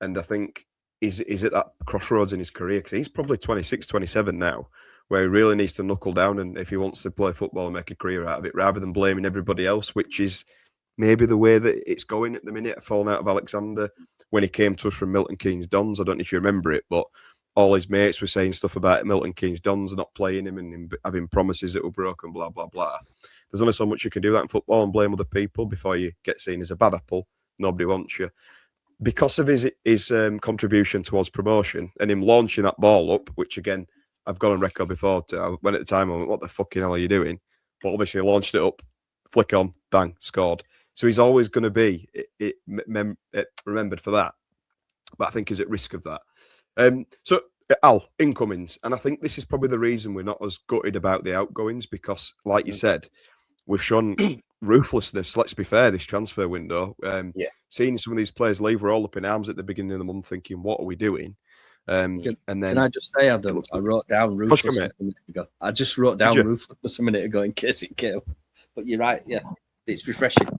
And I think, is at that crossroads in his career, because he's probably 26, 27 now, where he really needs to knuckle down, and if he wants to play football and make a career out of it, rather than blaming everybody else, which is maybe the way that it's going at the minute, falling out of Alexander. When he came to us from Milton Keynes Dons, I don't know if you remember it, but all his mates were saying stuff about Milton Keynes Dons not playing him and him having promises that were broken, blah, blah, blah. There's only so much you can do that in football and blame other people before you get seen as a bad apple. Nobody wants you. Because of his contribution towards promotion and him launching that ball up, which again, I've got on record before, when at the time I went, what the fucking hell are you doing? But obviously he launched it up, flick on, bang, scored. So he's always going to be remembered for that. But I think he's at risk of that. So, Al, incomings. And I think this is probably the reason we're not as gutted about the outgoings, because, like you said, we've shown ruthlessness, let's be fair, this transfer window. Seeing some of these players leave, we're all up in arms at the beginning of the month thinking, what are we doing? And then, can I just say, Adam, I wrote down ruthless a minute ago. I just wrote down ruthless a minute ago in case it came. But you're right, yeah. It's refreshing.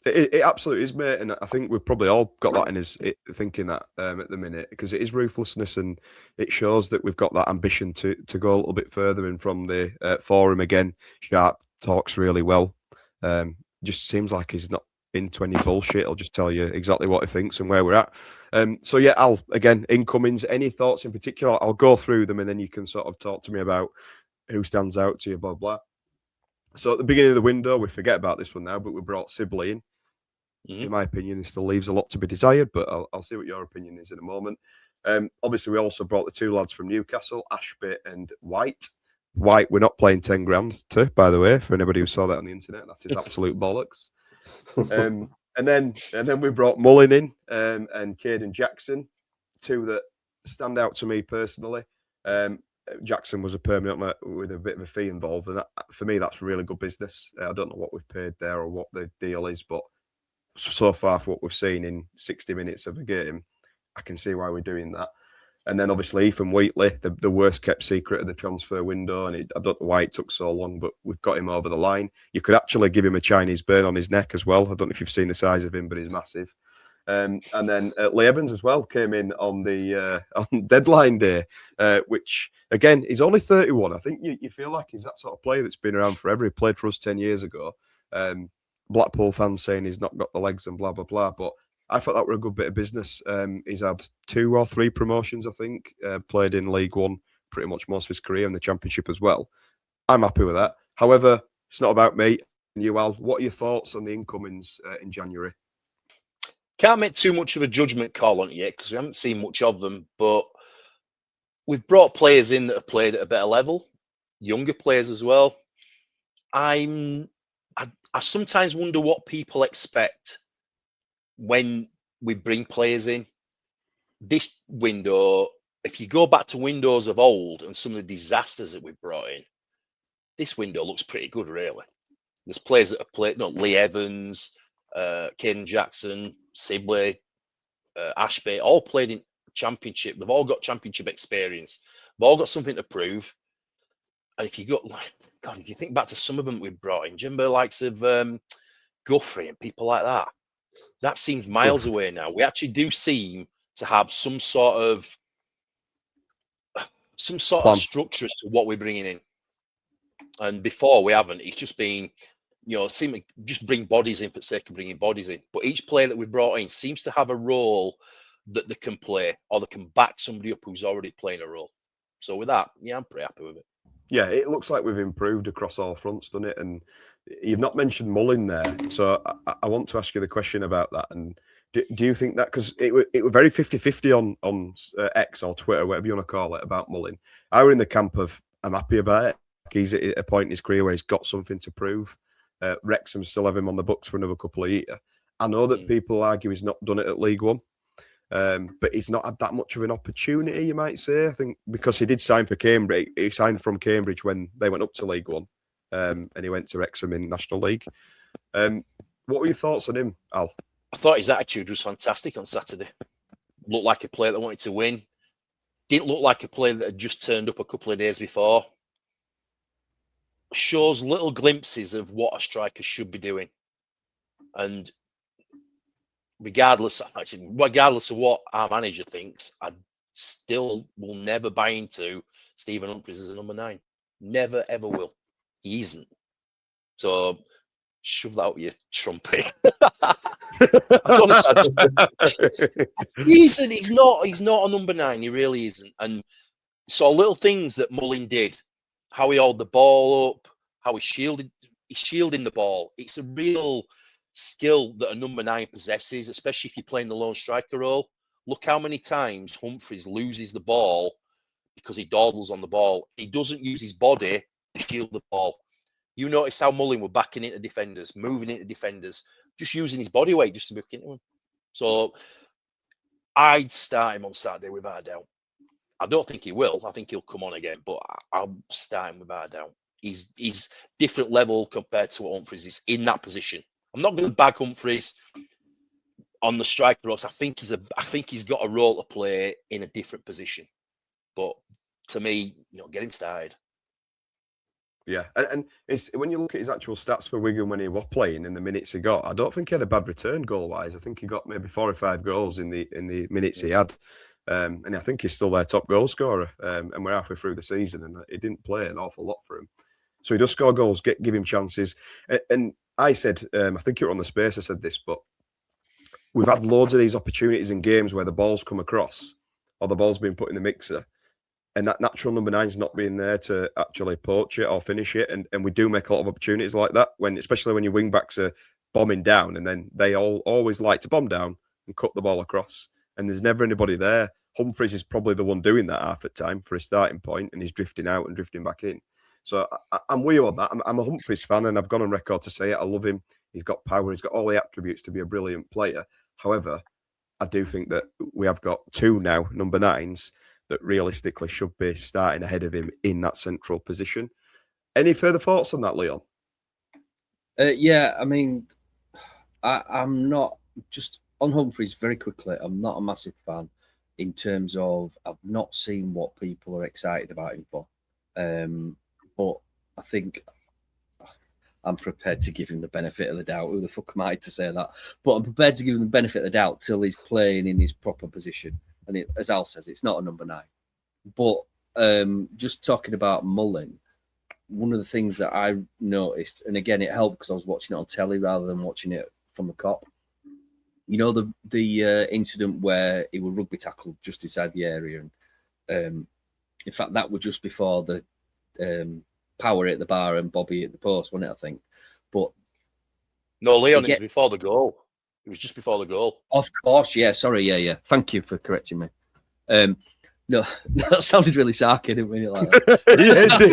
It absolutely is, mate, and I think we've probably all got that in his thinking that at the minute, because it is ruthlessness, and it shows that we've got that ambition to go a little bit further. And from the forum again, Sharp talks really well. Just seems like he's not into any bullshit. He'll just tell you exactly what he thinks and where we're at. So yeah, Al, again, incomings. Any thoughts in particular? I'll go through them, and then you can sort of talk to me about who stands out to you, blah blah. So at the beginning of the window, we forget about this one now, but we brought Sibley in. In my opinion, he still leaves a lot to be desired, but I'll see what your opinion is in a moment. Obviously, we also brought the two lads from Newcastle, Ashby and White. White, we're not playing 10 grand to, by the way, for anybody who saw that on the internet. That is absolute bollocks. And then we brought Mullin in and Caden Jackson, two that stand out to me personally. Jackson was a permanent with a bit of a fee involved, and that, for me, that's really good business. I don't know what we've paid there or what the deal is, but so far for what we've seen in 60 minutes of a game, I can see why we're doing that. And then obviously Ethan Wheatley, the worst kept secret of the transfer window, and I don't know why it took so long, but we've got him over the line. You could actually give him a Chinese burn on his neck as well. I don't know if you've seen the size of him, but he's massive. And then Lee Evans as well came in on the on deadline day, which again, he's only 31. I think you feel like he's that sort of player that's been around forever. He played for us 10 years ago. Blackpool fans saying he's not got the legs and blah, blah, blah. But I thought that were a good bit of business. He's had 2 or 3 promotions, I think. Played in League One pretty much most of his career, and the Championship as well. I'm happy with that. However, it's not about me and you, Al. What are your thoughts on the incomings in January? Can't make too much of a judgment call on it yet because we haven't seen much of them, but we've brought players in that have played at a better level, younger players as well. I sometimes wonder what people expect when we bring players in. This window, if you go back to windows of old and some of the disasters that we've brought in, this window looks pretty good, really. There's players that have played, Lee Evans, Caden Jackson, Sibley, Ashby, all played in Championship. They've all got Championship experience. They've all got something to prove. And if you got, God, if you think back to some of them we've brought in, Jimbo likes of Guthrie and people like that, that seems miles away now. We actually do seem to have some sort of structure as to what we're bringing in. And before we haven't. It's just been, just bring bodies in for the sake of bringing bodies in. But each player that we brought in seems to have a role that they can play, or they can back somebody up who's already playing a role. So with that, yeah, I'm pretty happy with it. Yeah, it looks like we've improved across all fronts, doesn't it? And you've not mentioned Mullin there, so I want to ask you the question about that. And do you think that, because it were very 50-50 on X or Twitter, whatever you want to call it, about Mullin. I were in the camp of I'm happy about it. He's at a point in his career where he's got something to prove. Wrexham still have him on the books for another couple of years. I know that people argue he's not done it at League One, but he's not had that much of an opportunity, you might say. I think because he did sign for Cambridge. He signed from Cambridge when they went up to League One, and he went to Wrexham in National League. What were your thoughts on him, Al? I thought his attitude was fantastic on Saturday. Looked like a player that wanted to win. Didn't look like a player that had just turned up a couple of days before. Shows little glimpses of what a striker should be doing. And regardless of what our manager thinks, I still will never buy into Stephen Humphries as a number 9. Never, ever will. He isn't. So shove that out your trumpet. He's not a number 9. He really isn't. And so little things that Mullin did, how he held the ball up, how he's shielding the ball. It's a real skill that a number 9 possesses, especially if you're playing the lone striker role. Look how many times Humphries loses the ball because he dawdles on the ball. He doesn't use his body to shield the ball. You notice how Mullin were backing into defenders, moving into defenders, just using his body weight just to book into them. So I'd start him on Saturday without a doubt. I don't think he will. I think he'll come on again, but I'll start him without a doubt. He's different level compared to what Humphries is in that position. I'm not going to bag Humphries on the striker role. I think he's got a role to play in a different position. But to me, get him started. Yeah, and it's when you look at his actual stats for Wigan when he was playing in the minutes he got, I don't think he had a bad return goal-wise. I think he got maybe 4 or 5 goals in the minutes he had. And I think he's still their top goal scorer. And we're halfway through the season, and he didn't play an awful lot for him. So he does score goals, give him chances. And I said, I think you were on the space, I said this, but we've had loads of these opportunities in games where the ball's come across or the ball's been put in the mixer, and that natural number 9's not being there to actually poach it or finish it. And we do make a lot of opportunities like that, especially when your wing backs are bombing down, and then they always like to bomb down and cut the ball across. And there's never anybody there. Humphries is probably the one doing that half at time for a starting point, and he's drifting out and drifting back in. So I'm with you on that. I'm a Humphries fan, and I've gone on record to say it. I love him. He's got power. He's got all the attributes to be a brilliant player. However, I do think that we have got 2 now, number 9s, that realistically should be starting ahead of him in that central position. Any further thoughts on that, Leon? Yeah, I mean, I'm not just on Humphries very quickly. I'm not a massive fan in terms of I've not seen what people are excited about him for. But I think I'm prepared to give him the benefit of the doubt. Who the fuck am I to say that? But I'm prepared to give him the benefit of the doubt till he's playing in his proper position. And as Al says, it's not a number 9. But just talking about Mullin, one of the things that I noticed, and again, it helped because I was watching it on telly rather than watching it from the cop. You know, the incident where he was rugby tackled just inside the area, and in fact, that was just before the Power at the bar and Bobby at the post, wasn't it? I think, but no, Leon, it was before the goal. It was just before the goal. Of course, yeah. Sorry, yeah. Thank you for correcting me. No, that sounded really sarky, didn't mean it like that. Yeah, it did.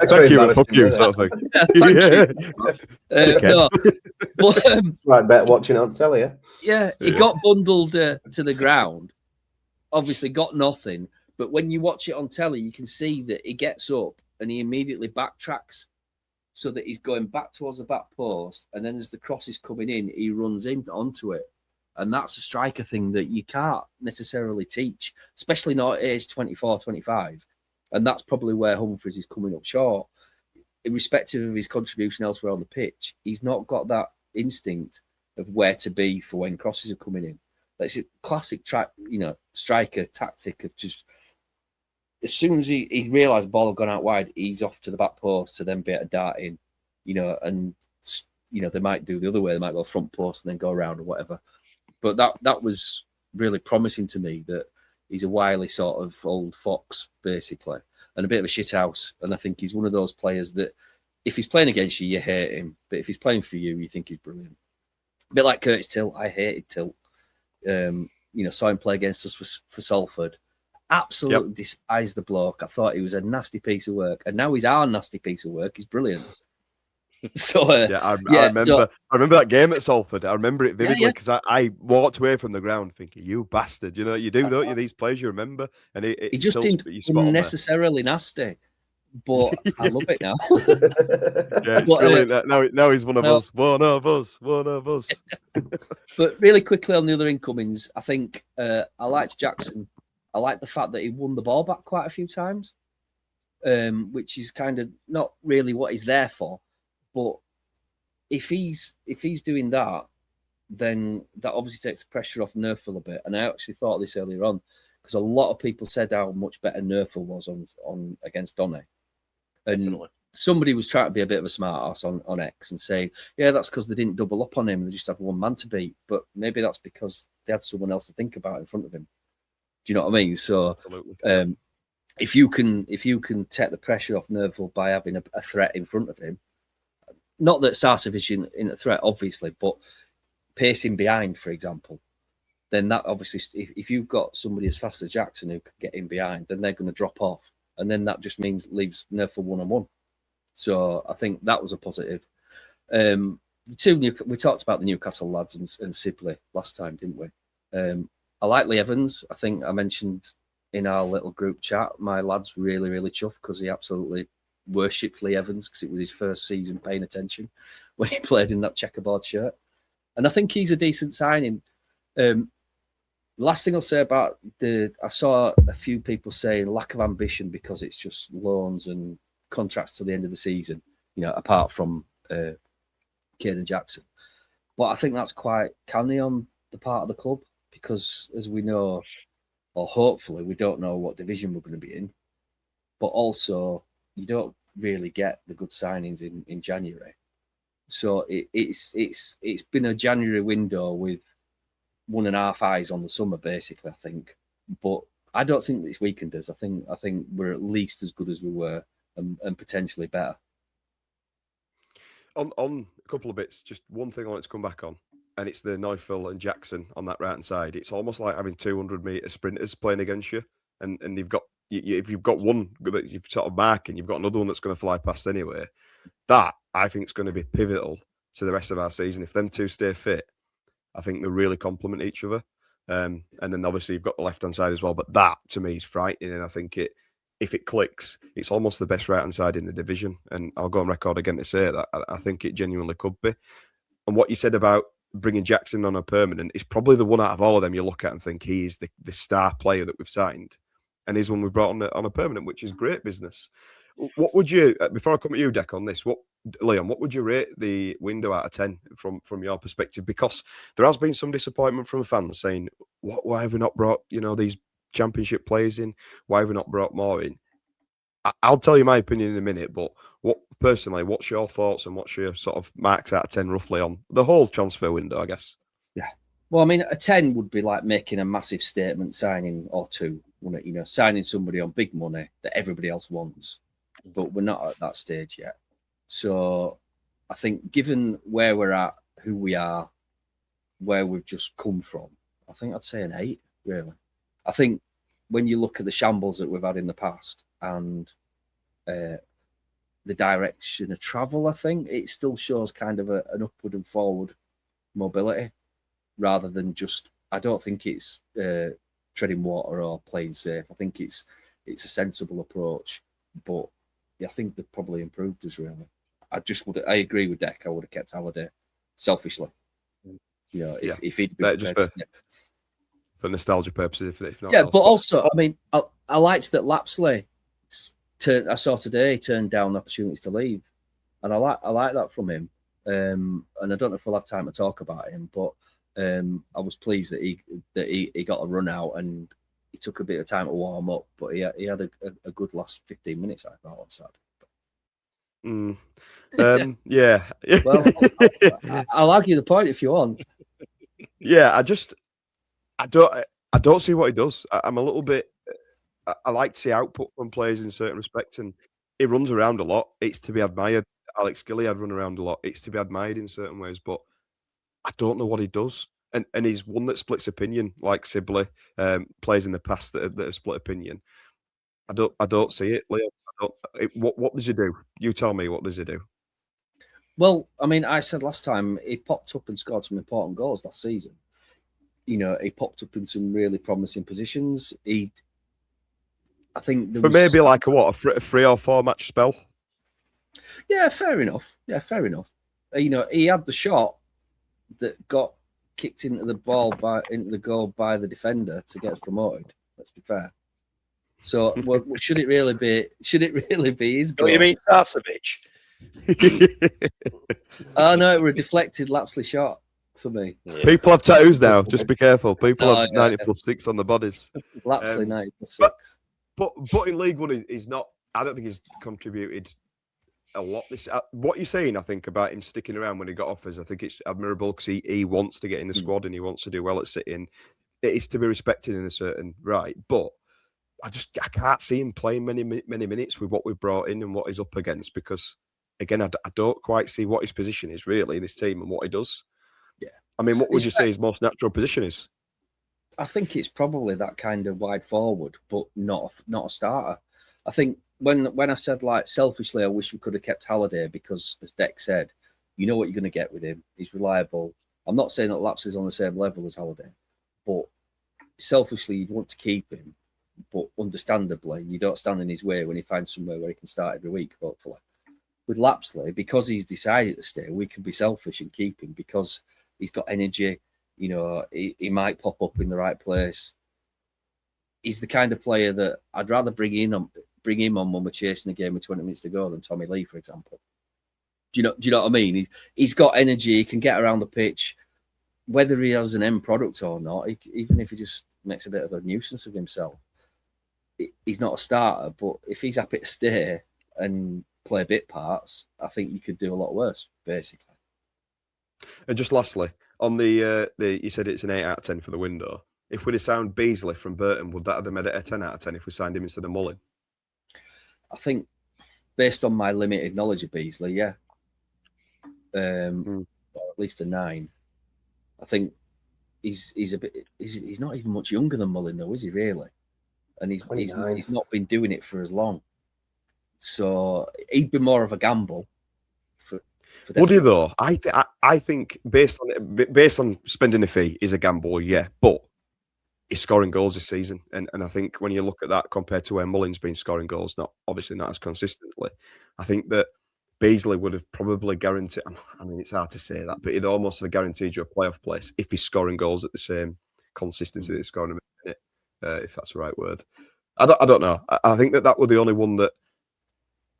Thank you, fuck you, sort of thing. Thank you. No, but right, better watching it on telly. Yeah, he got bundled to the ground. Obviously, got nothing. But when you watch it on telly, you can see that he gets up and he immediately backtracks, so that he's going back towards the back post, and then as the cross is coming in, he runs onto it. And that's a striker thing that you can't necessarily teach, especially not at age 24, 25. And that's probably where Humphreys is coming up short. Irrespective of his contribution elsewhere on the pitch, he's not got that instinct of where to be for when crosses are coming in. That's a classic striker tactic of just, as soon as he realised the ball had gone out wide, he's off to the back post to then be able to dart in, and they might do the other way. They might go front post and then go around or whatever. But that was really promising to me, that he's a wily sort of old fox, basically, and a bit of a shithouse. And I think he's one of those players that if he's playing against you, you hate him. But if he's playing for you, you think he's brilliant. A bit like Curtis Tilt. I hated Tilt. Saw him play against us for Salford. Absolutely despised the bloke. I thought he was a nasty piece of work. And now he's our nasty piece of work. He's brilliant. So I remember that game at Salford. I remember it vividly because I walked away from the ground thinking, "You bastard!" You do, don't you? These players you remember, and he just seemed unnecessarily nasty. But I love it now. Yeah, it's brilliant. Now he's one of us. One of us. But really quickly on the other incomings, I think I liked Jackson. I like the fact that he won the ball back quite a few times, which is kind of not really what he's there for. But if he's doing that, then that obviously takes the pressure off Nerfel a bit. And I actually thought this earlier on, because a lot of people said how much better Nerfel was on against Donny. And definitely. Somebody was trying to be a bit of a smart ass on X and say, yeah, that's because they didn't double up on him. They just had one man to beat. But maybe that's because they had someone else to think about in front of him. Do you know what I mean? So if you can take the pressure off Nerfel by having a threat in front of him, not that Sarcevic in a threat, obviously, but pacing behind, for example, then that obviously, if you've got somebody as fast as Jackson who can get in behind, then they're going to drop off. And then that just leaves Nerfel one-on-one. So I think that was a positive. We talked about the Newcastle lads and Sibley last time, didn't we? I like Lee Evans. I think I mentioned in our little group chat, my lad's really, really chuffed because he absolutely worshipped Lee Evans because it was his first season paying attention when he played in that checkerboard shirt. And I think he's a decent signing. Last thing I'll say about I saw a few people saying lack of ambition because it's just loans and contracts to the end of the season, apart from Caden Jackson. But I think that's quite canny on the part of the club because, as we know, or hopefully, we don't know what division we're going to be in. But also, you don't really get the good signings in January. So it's been a January window with 1.5 eyes on the summer, basically, I think. But I don't think it's weakened us. I think we're at least as good as we were and potentially better. On a couple of bits, just one thing I wanted to come back on, and it's the Neufeld and Jackson on that right-hand side. It's almost like having 200-metre sprinters playing against you, and you've got if you've got one that you've sort of marking, you've got another one that's going to fly past anyway. That, I think, is going to be pivotal to the rest of our season. If them two stay fit, I think they really complement each other. And then obviously you've got the left-hand side as well. But that, to me, is frightening. And I think if it clicks, it's almost the best right-hand side in the division. And I'll go on record again to say that. I think it genuinely could be. And what you said about bringing Jackson on a permanent is probably the one out of all of them you look at and think he is the star player that we've signed. And he's one we brought on a permanent, which is great business. What would you, before I come at you, Deck, on this, Leon, what would you rate the window out of 10 from your perspective? Because there has been some disappointment from fans saying, why have we not brought, these championship players in? Why have we not brought more in? I'll tell you my opinion in a minute, but what's your thoughts and what's your sort of marks out of 10 roughly on the whole transfer window, I guess? Yeah. Well, I mean, a 10 would be like making a massive statement signing or two, wouldn't it? You know, signing somebody on big money that everybody else wants. But we're not at that stage yet. So I think given where we're at, who we are, where we've just come from, I think I'd say an 8, really. I think when you look at the shambles that we've had in the past and the direction of travel, I think it still shows kind of an upward and forward mobility rather than just, I don't think it's treading water or playing safe. I think it's a sensible approach. But yeah, I think they've probably improved us, really. I agree with Deck. I would have kept Halliday selfishly. You know, if he'd been just for nostalgia purposes, if not. Yeah, but also, I mean, I liked that Lapsley I saw today turned down opportunities to leave, and I like that from him. And I don't know if we'll have time to talk about him, but I was pleased that he got a run out and he took a bit of time to warm up, but he had a good last 15 minutes, I thought, on Saturday. Yeah. Well, I'll argue the point if you want. Yeah, I don't see what he does. I'm a little bit. I like to see output from players in certain respects, and he runs around a lot. It's to be admired. Alex Gilliard run around a lot. It's to be admired in certain ways, but I don't know what he does. And he's one that splits opinion, like Sibley, players in the past that have split opinion. I don't see it, Leo. What does he do? You tell me, what does he do? Well, I mean, I said last time he popped up and scored some important goals last season. You know, he popped up in some really promising positions. I think maybe like a 3 or 4 match spell. Yeah, fair enough. You know, he had the shot that got kicked into the goal by the defender to get us promoted. Let's be fair. So, should it really be his goal? What do you mean, Sarcevic? Oh no, it was a deflected Lapsley shot for me. Yeah. People have tattoos now. Just be careful. People have 90+6 on the bodies. Lapsley 90+6. But in League One, he's not. I don't think he's contributed a lot. What you're saying, I think, about him sticking around when he got offers, I think it's admirable because he wants to get in the squad and he wants to do well at City. It is to be respected in a certain right. But I can't see him playing many minutes with what we've brought in and what he's up against because, again, I don't quite see what his position is really in this team and what he does. Yeah. I mean, what would you say his most natural position is? I think it's probably that kind of wide forward, but not a starter. I think when I said, like, selfishly, I wish we could have kept Halliday because, as Deck said, you know what you're going to get with him. He's reliable. I'm not saying that Laps is on the same level as Halliday, but selfishly, you'd want to keep him. But understandably, you don't stand in his way when he finds somewhere where he can start every week, hopefully. With Lapsley, because he's decided to stay, we can be selfish and keep him because he's got energy. You know, he might pop up in the right place. He's the kind of player that I'd rather bring him on when we're chasing the game with 20 minutes to go than Tommy Lee, for example. Do you know what I mean? He's got energy. He can get around the pitch, whether he has an end product or not. Even if he just makes a bit of a nuisance of himself, he's not a starter. But if he's happy to stay and play bit parts, I think you could do a lot worse, basically. And just lastly, on the you said it's an 8 out of 10 for the window. If we'd have signed Beasley from Burton, would that have made it a 10 out of 10 if we signed him instead of Mullin? I think, based on my limited knowledge of Beasley, yeah. Or at least a 9. I think he's not even much younger than Mullin, though, is he really? And he's not been doing it for as long. So he'd be more of a gamble. Would he though? I think based on spending a fee is a gamble, yeah. But he's scoring goals this season, and I think when you look at that compared to where Mullin's been scoring goals, not as consistently, I think that Beasley would have probably guaranteed. I mean, it's hard to say that, but he'd almost have guaranteed you a playoff place if he's scoring goals at the same consistency that he's scoring a minute, if that's the right word. I don't know. I think that was the only one that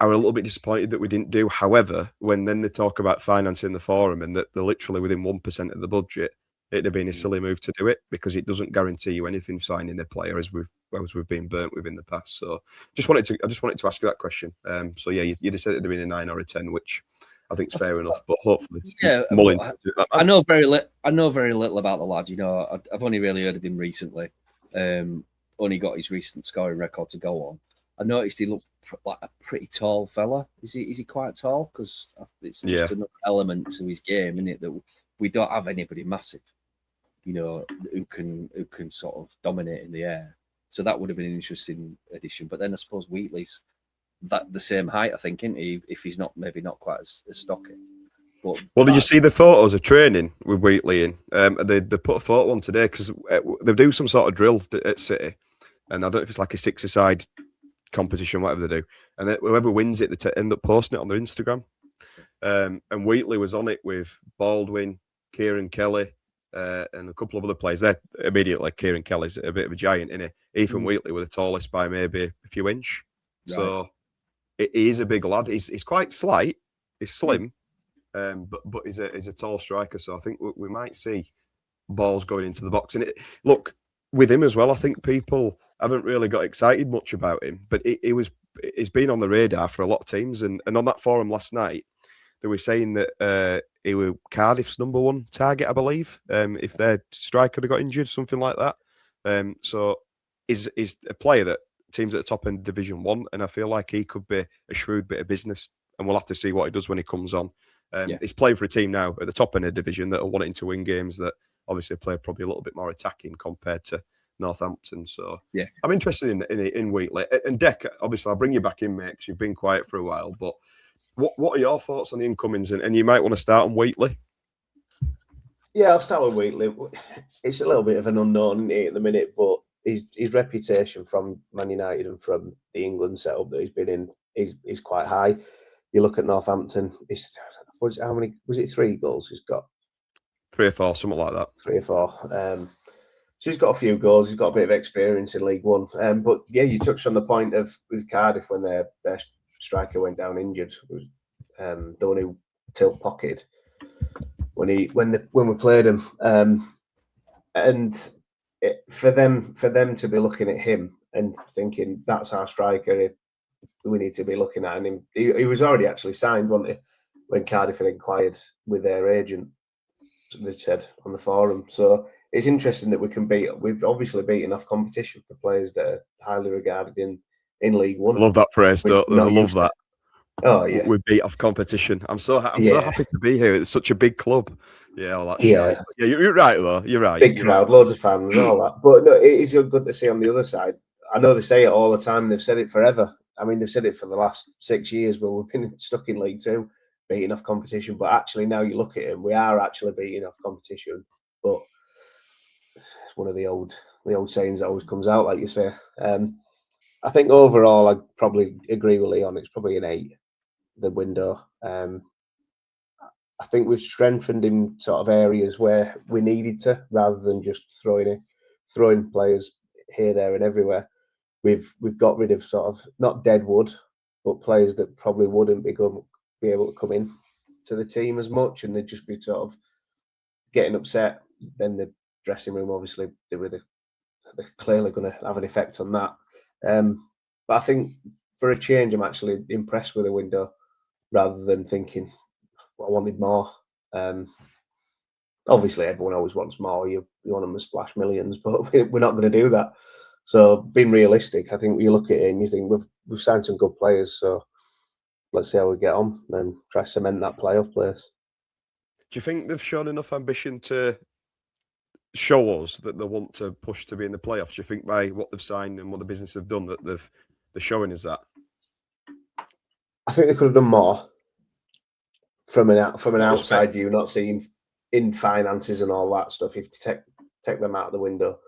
I was a little bit disappointed that we didn't do. However, when then they talk about financing the forum and that they're literally within 1% of the budget, it'd have been a silly move to do it because it doesn't guarantee you anything signing a player as we've been burnt with in the past. So I just wanted to ask you that question. So yeah, you'd have said it'd have been a 9 or a 10, which I think is fair enough. But hopefully, Mullin. I know very little about the lad. You know, I've only really heard of him recently. Only got his recent scoring record to go on. I noticed he looked like a pretty tall fella. Is he quite tall? Because it's just another element to his game, isn't it? That we don't have anybody massive, you know, who can sort of dominate in the air. So that would have been an interesting addition. But then I suppose Wheatley's that the same height, I think, isn't he? If he's not maybe not quite as stocky. But well, did you see the photos of training with Wheatley in? They put a photo on today because they do some sort of drill at City, and I don't know if it's like a 6-a-side competition, whatever they do, and whoever wins it, they end up posting it on their Instagram. And Wheatley was on it with Baldwin, Kieran Kelly, and a couple of other players. There immediately, Kieran Kelly's a bit of a giant, isn't he? Ethan Wheatley were the tallest by maybe a few inch. Right. So he is a big lad. He's quite slight. He's slim, but he's a tall striker. So I think we might see balls going into the box. And look, with him as well, I think people haven't really got excited much about him, but he's been on the radar for a lot of teams. And on that forum last night, they were saying that he was Cardiff's #1 target, I believe, if their striker had got injured, something like that. So he's a player that teams at the top end of Division 1, and I feel like he could be a shrewd bit of business, and we'll have to see what he does when he comes on. He's playing for a team now at the top end of Division that are wanting to win games that obviously play probably a little bit more attacking compared to Northampton. So I'm interested in Wheatley. And Deck, obviously I'll bring you back in, mate, because you've been quiet for a while, but what are your thoughts on the incomings? And you might want to start on Wheatley. Yeah, I'll start with Wheatley. It's a little bit of an unknown at the minute, but his reputation from Man United and from the England setup that he's been in is quite high. You look at Northampton, how many was it? 3 goals he's got? 3 or 4, something like that. 3 or 4. So he's got a few goals. He's got a bit of experience in League One. But yeah, you touched on the point of with Cardiff when their striker went down injured. Donny tilt pocketed when we played him, and for them to be looking at him and thinking that's our striker, we need to be looking at him. He was already actually signed, wasn't he, when Cardiff had inquired with their agent? They said on the forum. So it's interesting that we've obviously beaten off competition for players that are highly regarded in League One. I love that phrase, though. I love that. Oh yeah, we beat off competition. I'm so happy to be here. It's such a big club. Yeah, all that shit. Yeah, you're right though. You're right. Big crowd, loads of fans, all that. But no, it is good to see on the other side. I know they say it all the time. They've said it forever. I mean, they've said it for the last 6 years, but we've been stuck in League Two, beating off competition. But actually, now you look at it, we are actually beating off competition. But it's one of the old sayings that always comes out, like you say. I think overall, I'd probably agree with Leon. It's probably an 8. The window. I think we've strengthened in sort of areas where we needed to, rather than just throwing players here, there, and everywhere. We've got rid of sort of not dead wood, but players that probably wouldn't be able to come in to the team as much, and they'd just be sort of getting upset. Then the dressing room, obviously, they're clearly going to have an effect on that. But I think for a change, I'm actually impressed with the window, rather than thinking I wanted more. Obviously, everyone always wants more. You want them to splash millions, but we're not going to do that. So, being realistic, I think you look at it and you think we've signed some good players. So, let's see how we get on and try to cement that playoff place. Do you think they've shown enough ambition to show us that they want to push to be in the playoffs? Do you think by what they've signed and what the business have done that they're showing us that? I think they could have done more from an outside view, not seeing in finances and all that stuff. If you take them out of the window,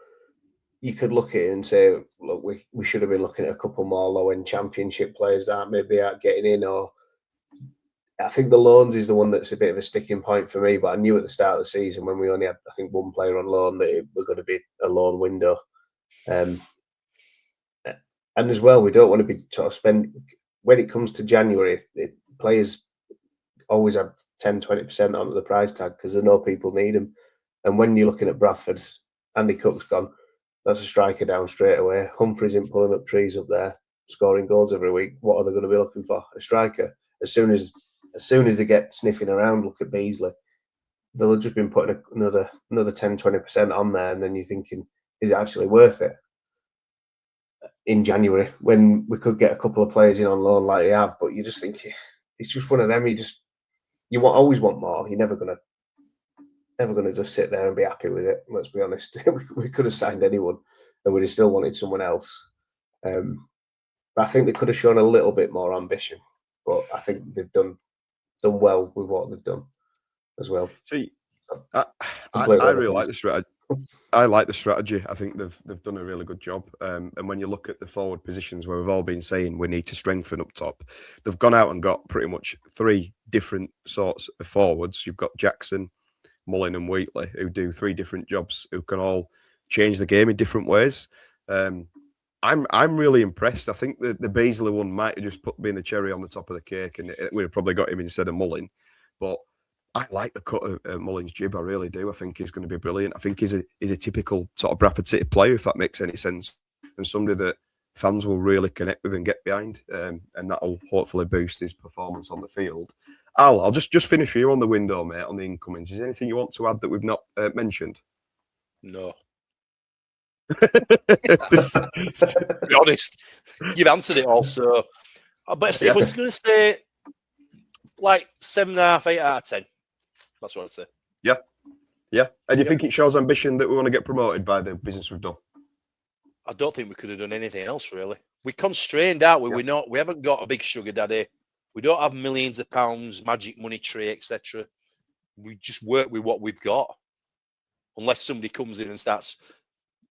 you could look at it and say, look, we should have been looking at a couple more low-end championship players that maybe aren't getting in. Or I think the loans is the one that's a bit of a sticking point for me. But I knew at the start of the season, when we only had, I think, 1 player on loan, that it was going to be a loan window. And as well, we don't want to be sort of spend. When it comes to January, players always have 10-20% onto the price tag because they know people need them. And when you're looking at Bradford, Andy Cook's gone. That's a striker down straight away. Humphreys isn't pulling up trees up there, scoring goals every week. What are they going to be looking for? A striker. As soon as they get sniffing around, look at Beasley. They'll have just been putting another 10-20% on there, and then you're thinking, is it actually worth it? In January, when we could get a couple of players in on loan like they have, but you just think it's just one of them. Always want more. You're never gonna just sit there and be happy with it. Let's be honest. We could have signed anyone, and we'd have still wanted someone else. But I think they could have shown a little bit more ambition. But I think they've done well with what they've done as well. See, I really like the strategy. I like the strategy. I think they've done a really good job. And when you look at the forward positions where we've all been saying we need to strengthen up top, they've gone out and got pretty much 3 different sorts of forwards. You've got Jackson, Mullin and Wheatley, who do 3 different jobs, who can all change the game in different ways. I'm really impressed. I think the Beasley one might have just been the cherry on the top of the cake, and we'd have probably got him instead of Mullin. But I like the cut of Mullin's jib. I really do. I think he's going to be brilliant. I think he's a typical sort of Bradford City player, if that makes any sense, and somebody that fans will really connect with and get behind, and that'll hopefully boost his performance on the field. I'll just finish for you on the window, mate, on the incomings. Is there anything you want to add that we've not mentioned? No. To be honest, you've answered it all. So, but if I was going to say like 7.5, 8 out of 10, that's what I'd say. Yeah. And you think it shows ambition that we want to get promoted by the business we've done? I don't think we could have done anything else, really. We're constrained, aren't we? Yeah. We haven't got a big sugar daddy. We don't have millions of pounds, magic money tree, etc. We just work with what we've got. Unless somebody comes in and starts,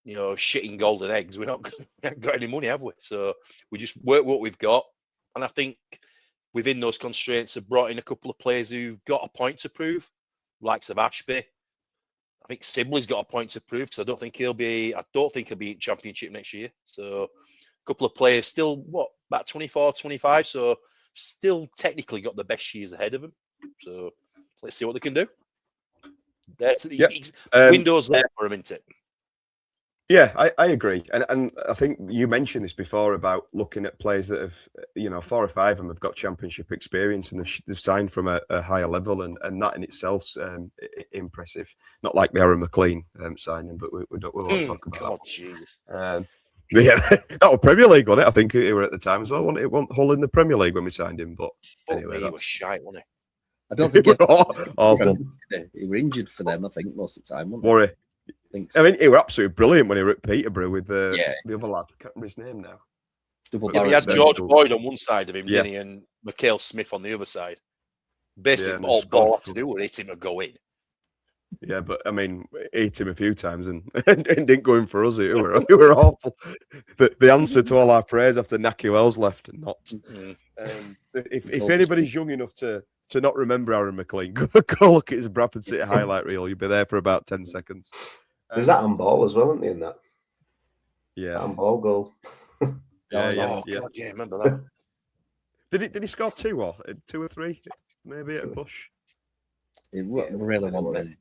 shitting golden eggs, we haven't got any money, have we? So we just work what we've got. And I think within those constraints have brought in a couple of players who've got a point to prove, likes of Ashby. I think Sibley's got a point to prove because I don't think he'll be in Championship next year. So a couple of players still, about 24, 25. So still technically got the best years ahead of them. So let's see what they can do. Windows there for them, isn't it? Yeah, I agree. And I think you mentioned this before about looking at players that have, 4 or 5 of them have got Championship experience and they've signed from a higher level, and that in itself's impressive. Not like the Aaron McLean signing, but we won't talk about that. Oh, Jesus. Yeah, that was Premier League, wasn't it? I think it were at the time as well. It wasn't Hull in the Premier League when we signed him, but anyway, he was shite, wasn't he? I don't think awful. He were injured for them, I think, most of the time, wasn't Worry. So. I mean, he was absolutely brilliant when he were at Peterborough with the other lad. I can't remember his name now. He had George Boyd on one side of him, didn't he? And Mikhail Smith on the other side. Basically, all ball had to do was hit him and go in. Yeah, but I mean, ate him a few times and didn't go in for us. It were awful. The answer to all our praise after Naki Wells left, not. Mm-hmm. If anybody's young enough to not remember Aaron McLean, go look at his Bradford City highlight reel. You'll be there for about 10 seconds. There's that on ball as well, isn't there, in that? Yeah. On ball goal. God, remember that. Did he score 2 or 3? Maybe at a push. It really wasn't many.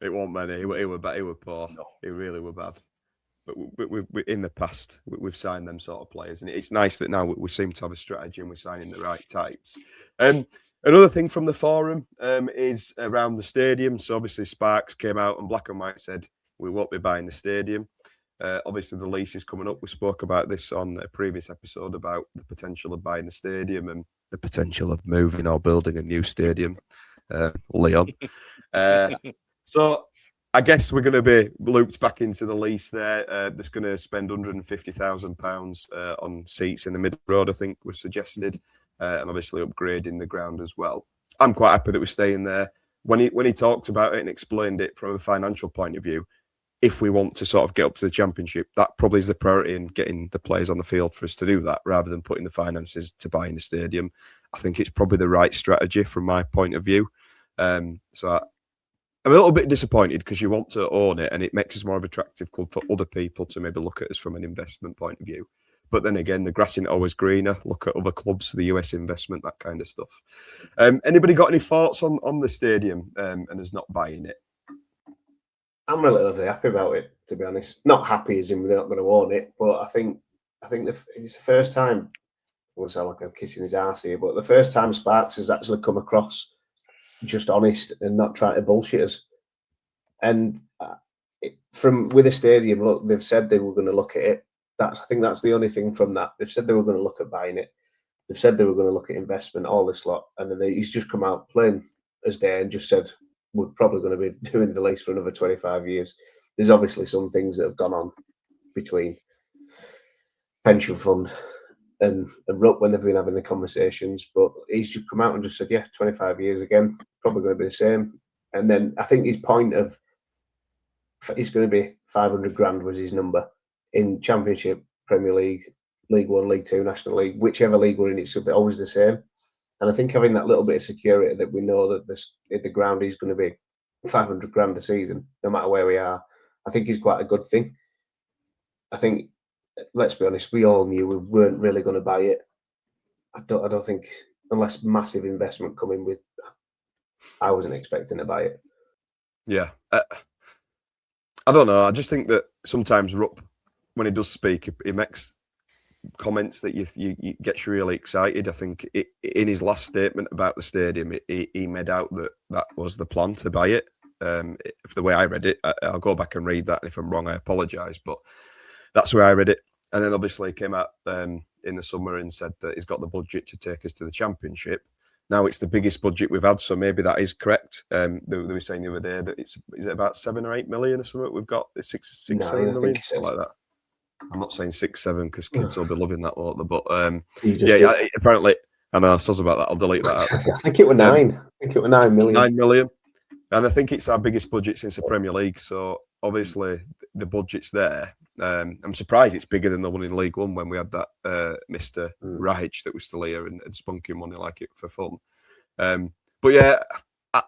It wasn't many. He were bad. He were poor. No. He really were bad. But we in the past, we've signed them sort of players, and it's nice that now we seem to have a strategy and we're signing the right types. Another thing from the forum is around the stadium. So obviously Sparks came out and Black and White said we won't be buying the stadium. Obviously the lease is coming up. We spoke about this on a previous episode about the potential of buying the stadium and the potential of moving or building a new stadium. Leon. So I guess we're going to be looped back into the lease there. That's going to spend £150,000 on seats in the middle road, I think was suggested, and obviously upgrading the ground as well. I'm quite happy that we're staying there. When he talked about it and explained it from a financial point of view, if we want to sort of get up to the Championship, that probably is the priority in getting the players on the field for us to do that, rather than putting the finances to buying the stadium. I think it's probably the right strategy from my point of view. So I'm a little bit disappointed because you want to own it and it makes us more of an attractive club for other people to maybe look at us from an investment point of view. But then again, the grass isn't always greener. Look at other clubs, the US investment, that kind of stuff. Anybody got any thoughts on the stadium and us not buying it? I'm relatively happy about it, to be honest. Not happy as in we're not going to own it, but I think it's the first time. I won't sound like I'm kissing his ass here, but the first time Sparks has actually come across just honest and not trying to bullshit us. And from with the stadium, look, they've said they were going to look at it. I think that's the only thing from that. They've said they were going to look at buying it. They've said they were going to look at investment, all this lot, and then he's just come out plain as day and just said we're probably going to be doing the lease for another 25 years. There's obviously some things that have gone on between pension fund and Rupp when they've been having the conversations, but he's just come out and just said, yeah, 25 years again, probably going to be the same. And then I think his point of it's going to be 500 grand was his number in Championship, Premier League, League One, League Two, National League, whichever league we're in, it's always the same. And I think having that little bit of security that we know that the ground is going to be 500 grand a season, no matter where we are, I think is quite a good thing. I think, let's be honest, we all knew we weren't really going to buy it. I don't think, unless massive investment coming with, I wasn't expecting to buy it. Yeah. I don't know. I just think that sometimes Rupp, when he does speak, he makes comments that you gets you really excited. I think in his last statement about the stadium, he made out that was the plan to buy it. If the way I read it, I'll go back and read that. And if I'm wrong, I apologise. But that's where I read it. And then obviously he came out in the summer and said that he's got the budget to take us to the Championship. Now it's the biggest budget we've had, so maybe that is correct. They were saying the other day that is it about 7 or 8 million or something? We've got 7 million, something like that. I'm not saying 6, 7 because kids will be loving that, won't they? But apparently, I know. Soz about that. I'll delete that out. I think it was 9. I think it was 9 million. 9 million, and I think it's our biggest budget since the Premier League. So obviously the budget's there. I'm surprised it's bigger than the one in League One when we had that Mr. Rahich that was still here and spunking money like it for fun. But yeah,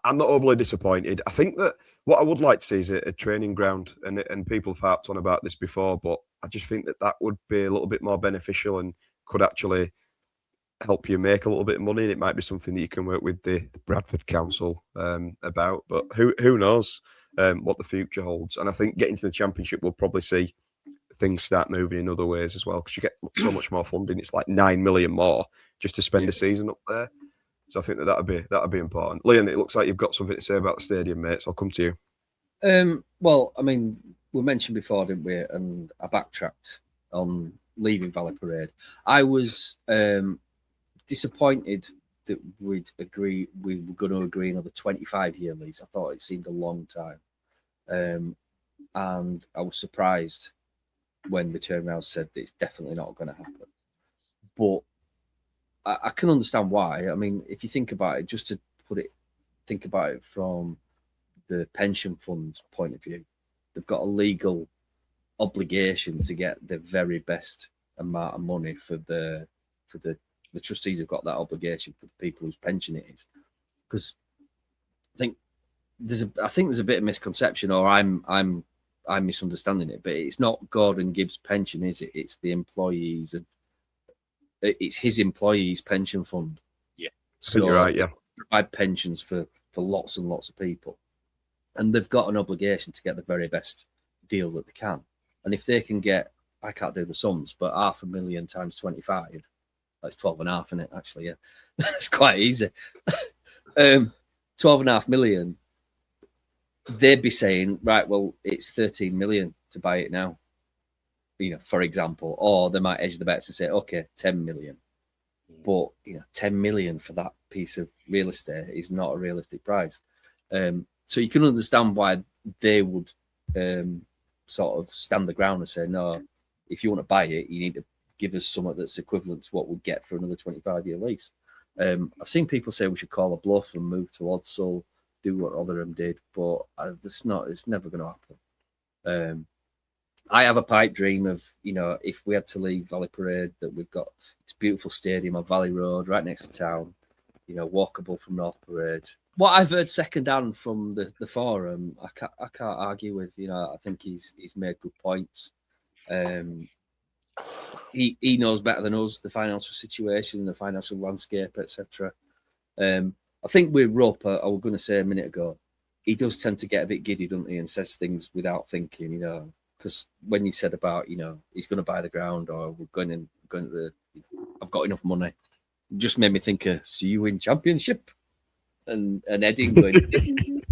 I'm not overly disappointed. I think that what I would like to see is a training ground, and people have harped on about this before, but I just think that would be a little bit more beneficial and could actually help you make a little bit of money. And it might be something that you can work with the Bradford Council about. But who knows what the future holds? And I think getting to the Championship, we'll probably see things start moving in other ways as well, because you get so much more funding. It's like 9 million more just to spend a season up there. So I think that'd be important. Leon, it looks like you've got something to say about the stadium, mate. So I'll come to you. Well, I mean, we mentioned before, didn't we? And I backtracked on leaving Valley Parade. I was disappointed that we were going to agree another 25-year lease. I thought it seemed a long time, and I was surprised when the turnaround said that it's definitely not going to happen. But I can understand why. I mean, if you think about it, just to think about it from the pension fund's point of view, they've got a legal obligation to get the very best amount of money for the trustees have got that obligation for the people whose pension it is. Because I think there's a bit of misconception, or I'm misunderstanding it, but it's not Gordon Gibbs' pension, is it? It's the employees, it's his employees' pension fund. Yeah, so you're right. Yeah, provide pensions for lots and lots of people, and they've got an obligation to get the very best deal that they can. And if they can get, I can't do the sums, but 500,000 times 25, that's 12.5, isn't it? Actually, yeah, it's quite easy. 12.5 million. They'd be saying, right, well, it's 13 million to buy it now, for example, or they might edge the bets and say, okay, 10 million. But 10 million for that piece of real estate is not a realistic price. So you can understand why they would sort of stand the ground and say, no, if you want to buy it, you need to give us something that's equivalent to what we'd get for another 25-year lease. I've seen people say we should call a bluff and move to Odsall, do what Rotherham did, but it's never going to happen. I have a pipe dream of, if we had to leave Valley Parade, that we've got this beautiful stadium on Valley Road right next to town, walkable from North Parade. What I've heard secondhand from the forum, I can't argue with. I think he's made good points. He knows better than us the financial situation, the financial landscape, etc. I think with Rupp, I was going to say a minute ago, he does tend to get a bit giddy, doesn't he, and says things without thinking, you know. Because when you said about, you know, he's going to buy the ground or we're going to the, I've got enough money, it just made me think of see you in Championship and Eddie going.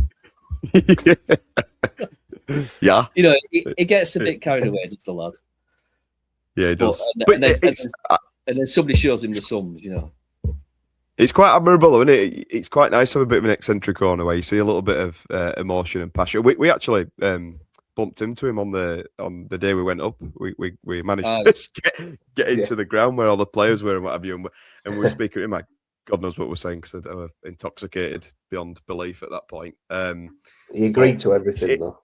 Yeah, you know, it gets a bit carried away, just the lad. Yeah, it does. And then somebody shows him the sums, you know. It's quite admirable, isn't it? It's quite nice to have a bit of an eccentric corner where you see a little bit of emotion and passion. We actually bumped into him on the day we went up. We managed to get into the ground where all the players were and what have you, and we were speaking to him like God knows what we're saying because they were intoxicated beyond belief at that point. He agreed to everything though.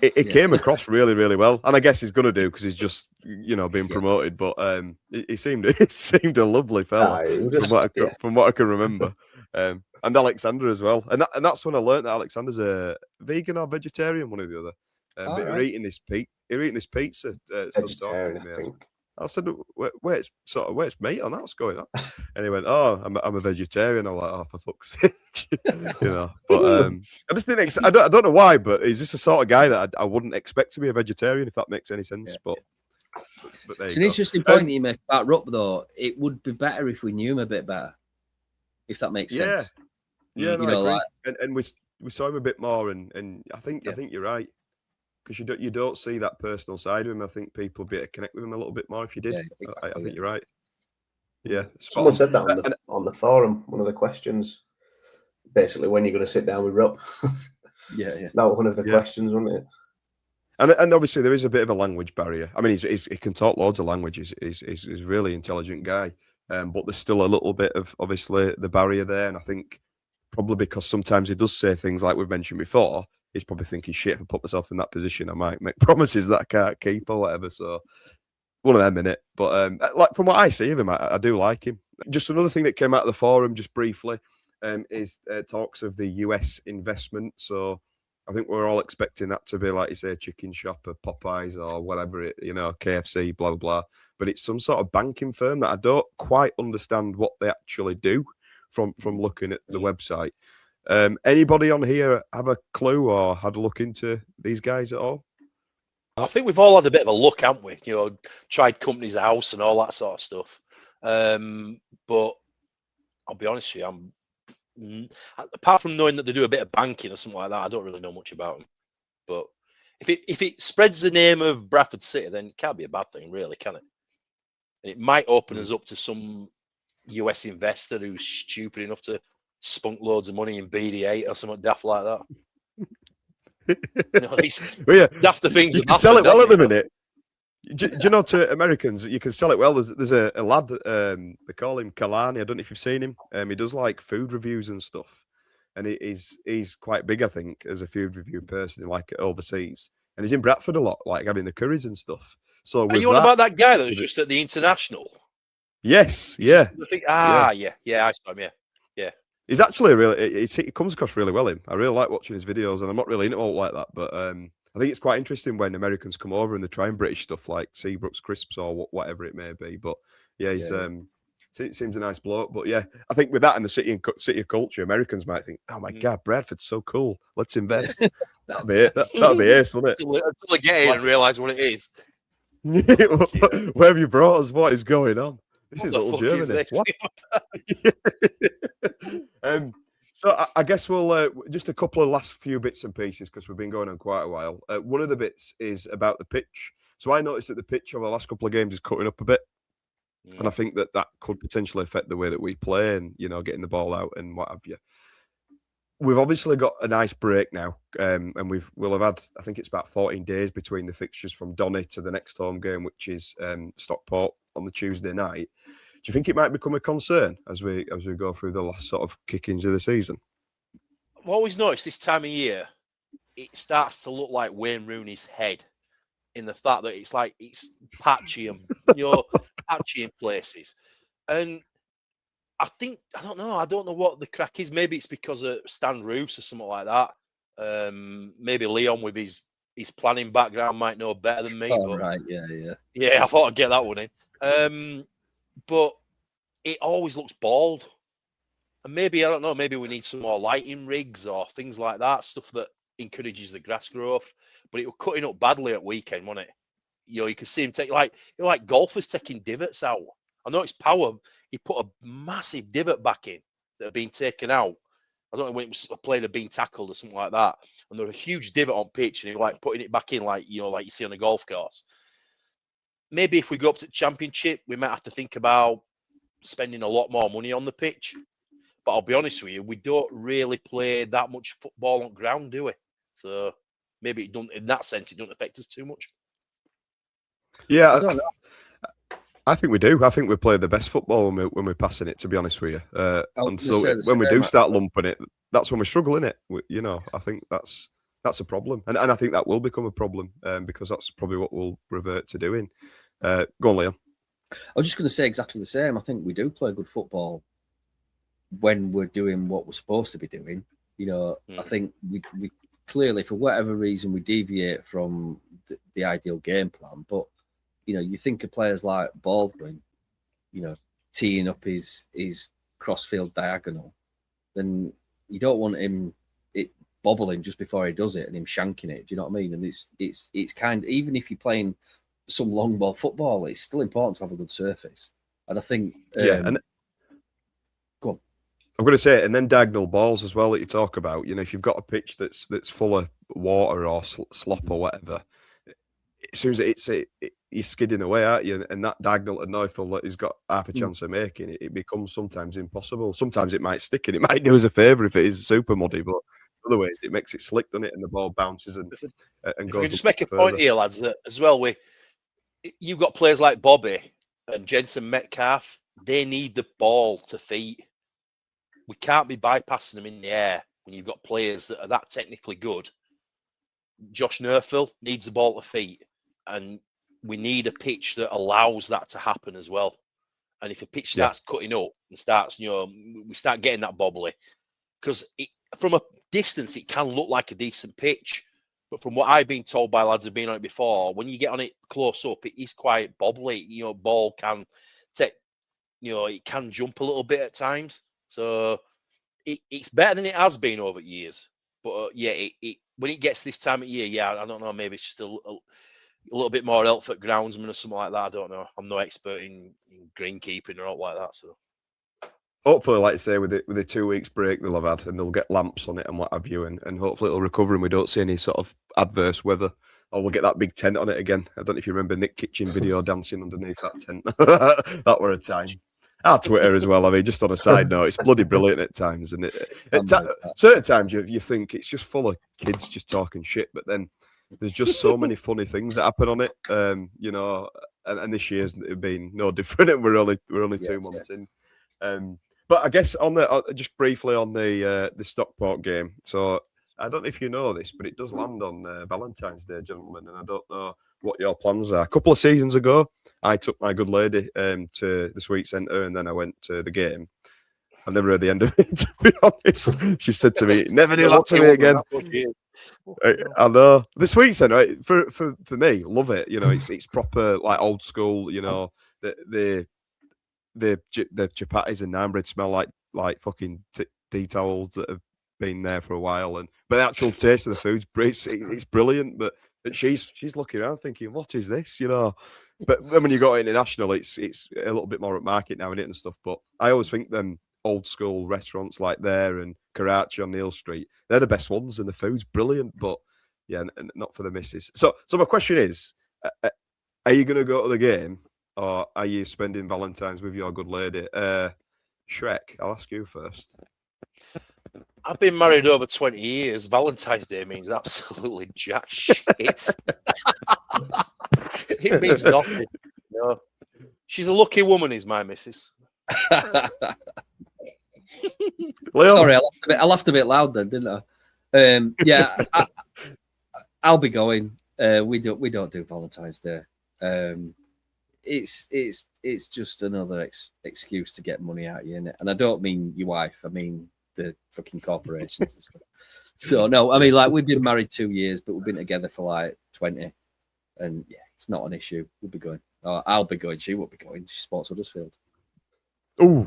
It came across really, really well, and I guess he's going to do because he's just, you know, being promoted. But he seemed a lovely fella from what I can remember. And Alexander as well, and that's when I learned that Alexander's a vegan or vegetarian, one or the other. But they're eating this pizza. Vegetarian, I think. I said, where's mate on that? What's going on? And he went, oh, I'm a vegetarian. I'm like, oh, for fuck's sake. You know, but I just didn't, I don't know why, but he's just the sort of guy that I wouldn't expect to be a vegetarian, if that makes any sense. But there it's an interesting point that you make about Rupp, though. It would be better if we knew him a bit better, if that makes sense. Yeah, no, I agree. And we saw him a bit more, and I think you're right. Because you don't see that personal side of him. I think people would be able to connect with him a little bit more if you did. Yeah, exactly, I think you're right. Yeah. Someone said that on the forum, one of the questions. Basically, when you're going to sit down with Rupp. yeah. That was one of the questions, wasn't it? And obviously there is a bit of a language barrier. I mean, he can talk loads of languages. He's a really intelligent guy. But there's still a little bit of, obviously, the barrier there. And I think probably because sometimes he does say things like we've mentioned before, he's probably thinking, shit, if I put myself in that position, I might make promises that I can't keep or whatever. So one of them in it. But like from what I see of him, I do like him. Just another thing that came out of the forum, just briefly, is talks of the US investment. So I think we're all expecting that to be, like you say, a chicken shop, a Popeyes or whatever, KFC, blah, blah, blah. But it's some sort of banking firm that I don't quite understand what they actually do from looking at the website. Anybody on here have a clue or had a look into these guys at all? I think we've all had a bit of a look, haven't we? You know, tried company's house and all that sort of stuff. But I'll be honest with you, apart from knowing that they do a bit of banking or something like that, I don't really know much about them. But if it spreads the name of Bradford City, then it can't be a bad thing, really, can it? And it might open us up to some US investor who's stupid enough to spunk loads of money in BD8 or something daft like that. Daft things. You can sell it well at the minute. Do you know, to Americans, you can sell it well. There's a lad, they call him Kalani. I don't know if you've seen him. He does like food reviews and stuff. And he's quite big, I think, as a food review person, like overseas. And he's in Bradford a lot, like having the curries and stuff. So are you on about that guy that was just at the International? Yes, yeah. Yeah, I saw him, yeah. He's actually he comes across really well. I really like watching his videos, and I'm not really into all like that, but I think it's quite interesting when Americans come over and they try and British stuff like Seabrooks crisps or whatever it may be. But yeah, it seems a nice bloke. But yeah, I think with that and the city of culture, Americans might think, "Oh my God, Bradford's so cool. Let's invest." That'd be it. That'd be ace, wouldn't it? Until they get in and realise what it is. Where have you brought us? What is going on? This is little Germany. So I guess we'll just a couple of last few bits and pieces because we've been going on quite a while. One of the bits is about the pitch. So I noticed that the pitch over the last couple of games is cutting up a bit. And I think that could potentially affect the way that we play and, getting the ball out and what have you. We've obviously got a nice break now, and we'll have had, I think it's about 14 days between the fixtures from Donny to the next home game, which is Stockport on the Tuesday night. Do you think it might become a concern as we go through the last sort of kick-ins of the season? I've always noticed this time of year, it starts to look like Wayne Rooney's head in the fact that it's patchy and patchy in places. And I don't know what the crack is. Maybe it's because of Stan Roos or something like that. Maybe Leon with his planning background might know better than me. Right, yeah. Yeah, I thought I'd get that one in. But it always looks bald. And maybe, I don't know, maybe we need some more lighting rigs or things like that, stuff that encourages the grass growth. But it was cutting up badly at weekend, wasn't it? You could see him take like golfers taking divots out. I know it's power. He put a massive divot back in that had been taken out. I don't know when it was a player had been tackled or something like that. And there was a huge divot on pitch, and he like putting it back in like you see on a golf course. Maybe if we go up to the championship, we might have to think about spending a lot more money on the pitch. But I'll be honest with you, we don't really play that much football on ground, do we? So maybe it don't, in that sense, it don't affect us too much. Yeah, I don't know. I think we do. I think we play the best football when we're passing it, to be honest with you. And so when we do start lumping it, that's when we struggle in it. I think that's a problem. And I think that will become a problem because that's probably what we'll revert to doing. Go on, Leon. I was just going to say exactly the same. I think we do play good football when we're doing what we're supposed to be doing. I think we clearly, for whatever reason, we deviate from the ideal game plan. But, you think of players like Baldwin, teeing up his crossfield diagonal, then you don't want him bobbling just before he does it and him shanking it. Do you know what I mean? And it's kind of, even if you're playing some long ball football, it's still important to have a good surface. And I think and go on. I'm going to say, and then diagonal balls as well that you talk about. If you've got a pitch that's full of water or slop or whatever, as soon as you're skidding away, aren't you? And that diagonal to Neufeld that he's got half a chance of making, it becomes sometimes impossible. Sometimes it might stick and it might do us a favour if it is super muddy, but otherwise it makes it slick, doesn't it? And the ball bounces and goes. If we just make a point here, lads, that as well, you've got players like Bobby and Jensen Metcalf. They need the ball to feet. We can't be bypassing them in the air when you've got players that are that technically good. Josh Neufeld needs the ball to feet, and we need a pitch that allows that to happen as well. And if a pitch starts cutting up and starts, we start getting that bobbly, because from a distance it can look like a decent pitch, but from what I've been told by lads who've been on it before, when you get on it close up, it is quite bobbly. Ball can take, it can jump a little bit at times. So it's better than it has been over years. But when it gets this time of year, I don't know, maybe it's just a little bit more Elford groundsman or something like that. I don't know. I'm no expert in greenkeeping or all like that. So hopefully, like I say, with the 2 weeks break they'll have had, and they'll get lamps on it and what have you, and hopefully it'll recover and we don't see any sort of adverse weather. Or we'll get that big tent on it again. I don't know if you remember Nick Kitchen video dancing underneath that tent. That were a time. Our Twitter as well. I mean, just on a side note, it's bloody brilliant at times. And certain times you think it's just full of kids just talking shit, but then there's just so many funny things that happen on it. And this year's been no different. And we're only 2 months in. But I guess just briefly on the Stockport game. So I don't know if you know this, but it does land on Valentine's Day, gentlemen. And I don't know what your plans are. A couple of seasons ago, I took my good lady to the Sweet Centre, and then I went to the game. I never heard the end of it, to be honest. She said to me, "Never do that to me again." I know. The Sweet Centre, for me, love it. It's proper like old school. The chapatis and naan bread smell like fucking tea towels that have been there for a while, but the actual taste of the food's it's brilliant. But she's looking around thinking, "What is this?" But then when you go international, it's a little bit more at market now, and stuff. But I always think them old school restaurants like there and Karachi on Neil Street, they're the best ones, and the food's brilliant. But yeah, not for the missus. So my question is, are you going to go to the game, or are you spending Valentine's with your good lady? Shrek, I'll ask you first. I've been married over 20 years. Valentine's Day means absolutely jack shit. It means nothing. No. She's a lucky woman, is my missus. Sorry, I laughed a bit loud then, didn't I? I'll be going. We don't do Valentine's Day. It's just another excuse to get money out of you, innit? And I don't mean your wife. I mean the fucking corporations and stuff. So no, I mean, like, we've been married 2 years, but we've been together for like 20, and yeah, it's not an issue. We'll be going. I'll be going. She won't be going. She sports Huddersfield. Ooh,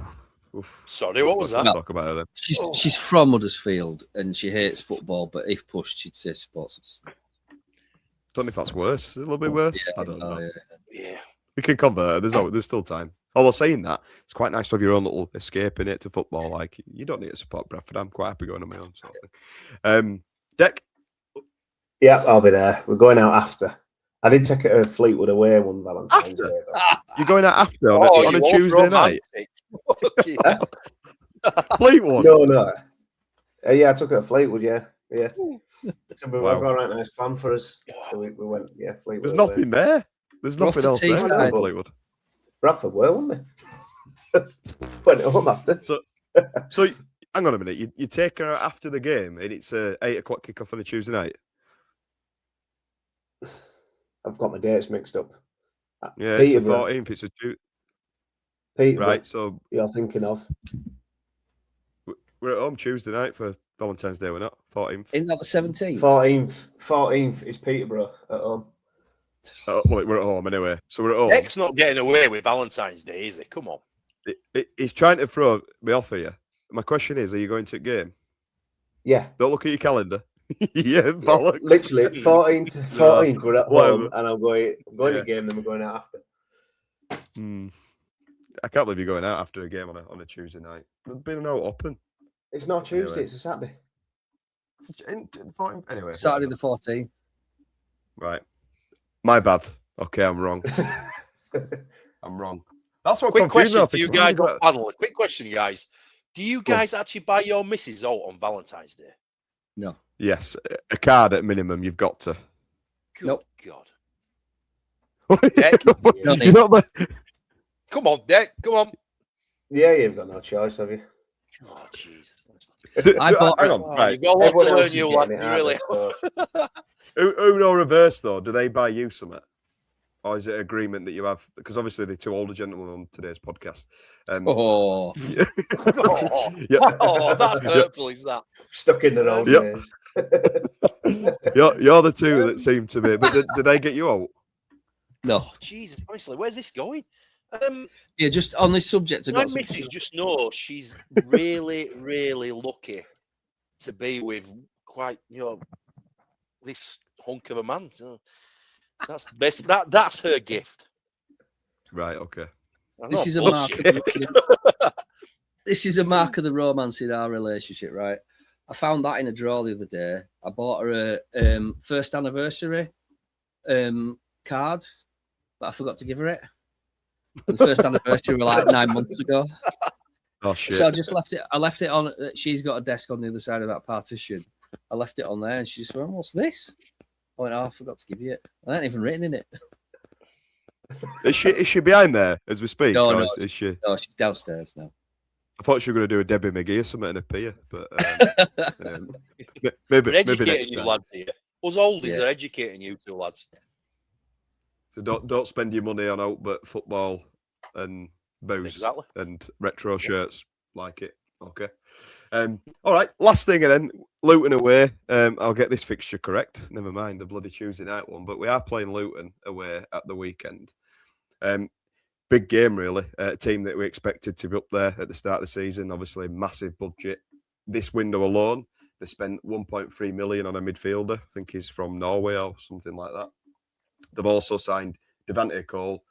Oof. Sorry, what was Let's that? not talk about her then. She's from Huddersfield and she hates football, but if pushed, she'd say sports. Don't know if that's worse. A little bit worse. I don't know. Yeah. We can convert her. There's still time. Although saying that, it's quite nice to have your own little escape in it to football. Like, you don't need to support Bradford. I'm quite happy going on my own sort of thing. Deck? Yeah, I'll be there. We're going out after. I did take a Fleetwood away one Valentine's After? Day. Though. You're going out after on a Tuesday night? Fleetwood? No. Yeah, I took it at Fleetwood, yeah. So we've Wow. got a right nice plan for us. So we went, Fleetwood. There's nothing there. There's nothing else there Teesside. in Fleetwood. Bradford were, weren't they? Went home after. So hang on a minute. You take her out after the game and it's 8 o'clock kickoff on a Tuesday night? I've got my dates mixed up. Yeah, it's the 14th. It's a Tuesday. Peterborough, Right, so you're thinking of. we're at home Tuesday night for Valentine's Day, we're not? 14th. Isn't that the 17th? 14th is Peterborough at home. Well, we're at home anyway. So we're at home. Nick's not getting away with Valentine's Day, is he? Come on. He's trying to throw me off here. My question is, are you going to a game? Yeah. Don't look at your calendar. Yeah, bollocks. Literally, 14th we're at home, and I'm going Yeah. to game, then we're going out after. I can't believe you're going out after a game on a Tuesday night. There's been an out open. It's not Tuesday, Anyway. it's a Saturday. Anyway. Saturday the 14th. Right. My bad. Okay, I'm wrong. I'm wrong. That's what Quick confused me. question for you guys on panel. A quick question, guys. Do you guys actually buy your missus out on Valentine's Day? No. Yes, a card at minimum. You've got to. Good Nope. God. Deck, You're not the... come on, Deck. Come on. Yeah, you've got no choice, have you? Oh, Jesus. I bought. Hang on, right. You've got a lot to Everyone else learn, is you getting lad. it, You aren't really. they? So- Uno reverse though. Do they buy you something, or is it agreement that you have? Because obviously they're two older gentlemen on today's podcast. Oh, Oh, that's hurtful, is that? Stuck in their own Yep. ways. You're the two that seem to be. But do they get you out? no. Oh, Jesus. Honestly, where's this going? Yeah, just on this subject, I My got some. missus just knows she's really, really lucky to be with quite, this hunk of a man. So that's best. That's her gift. Right. Okay. I'm This not is a bullshit. mark. This is a mark of the romance in our relationship, right? I found that in a drawer the other day. I bought her a first anniversary card, but I forgot to give her it. The first anniversary was like 9 months ago. Oh shit. So I just left it. I left it on. She's got a desk on the other side of that partition. I left it on there, and she just went, "What's this?" I went, "Oh, I forgot to give you it. I ain't even written in it." Is she behind there as we speak? No, or no, is she? No, she's downstairs now. I thought she were going to do a Debbie McGee or something in a pier, but We're maybe next educating you time. lads here. Us oldies Yeah. are educating you two lads. So don't spend your money on out but football and booze Exactly. and retro shirts like it. Okay. All right. Last thing, and then Luton away. I'll get this fixture correct. Never mind the bloody Tuesday night one, but we are playing Luton away at the weekend. Big game, really. A team that we expected to be up there at the start of the season. Obviously, massive budget. This window alone, they spent 1.3 million on a midfielder. I think he's from Norway or something like that. They've also signed Devante Cole,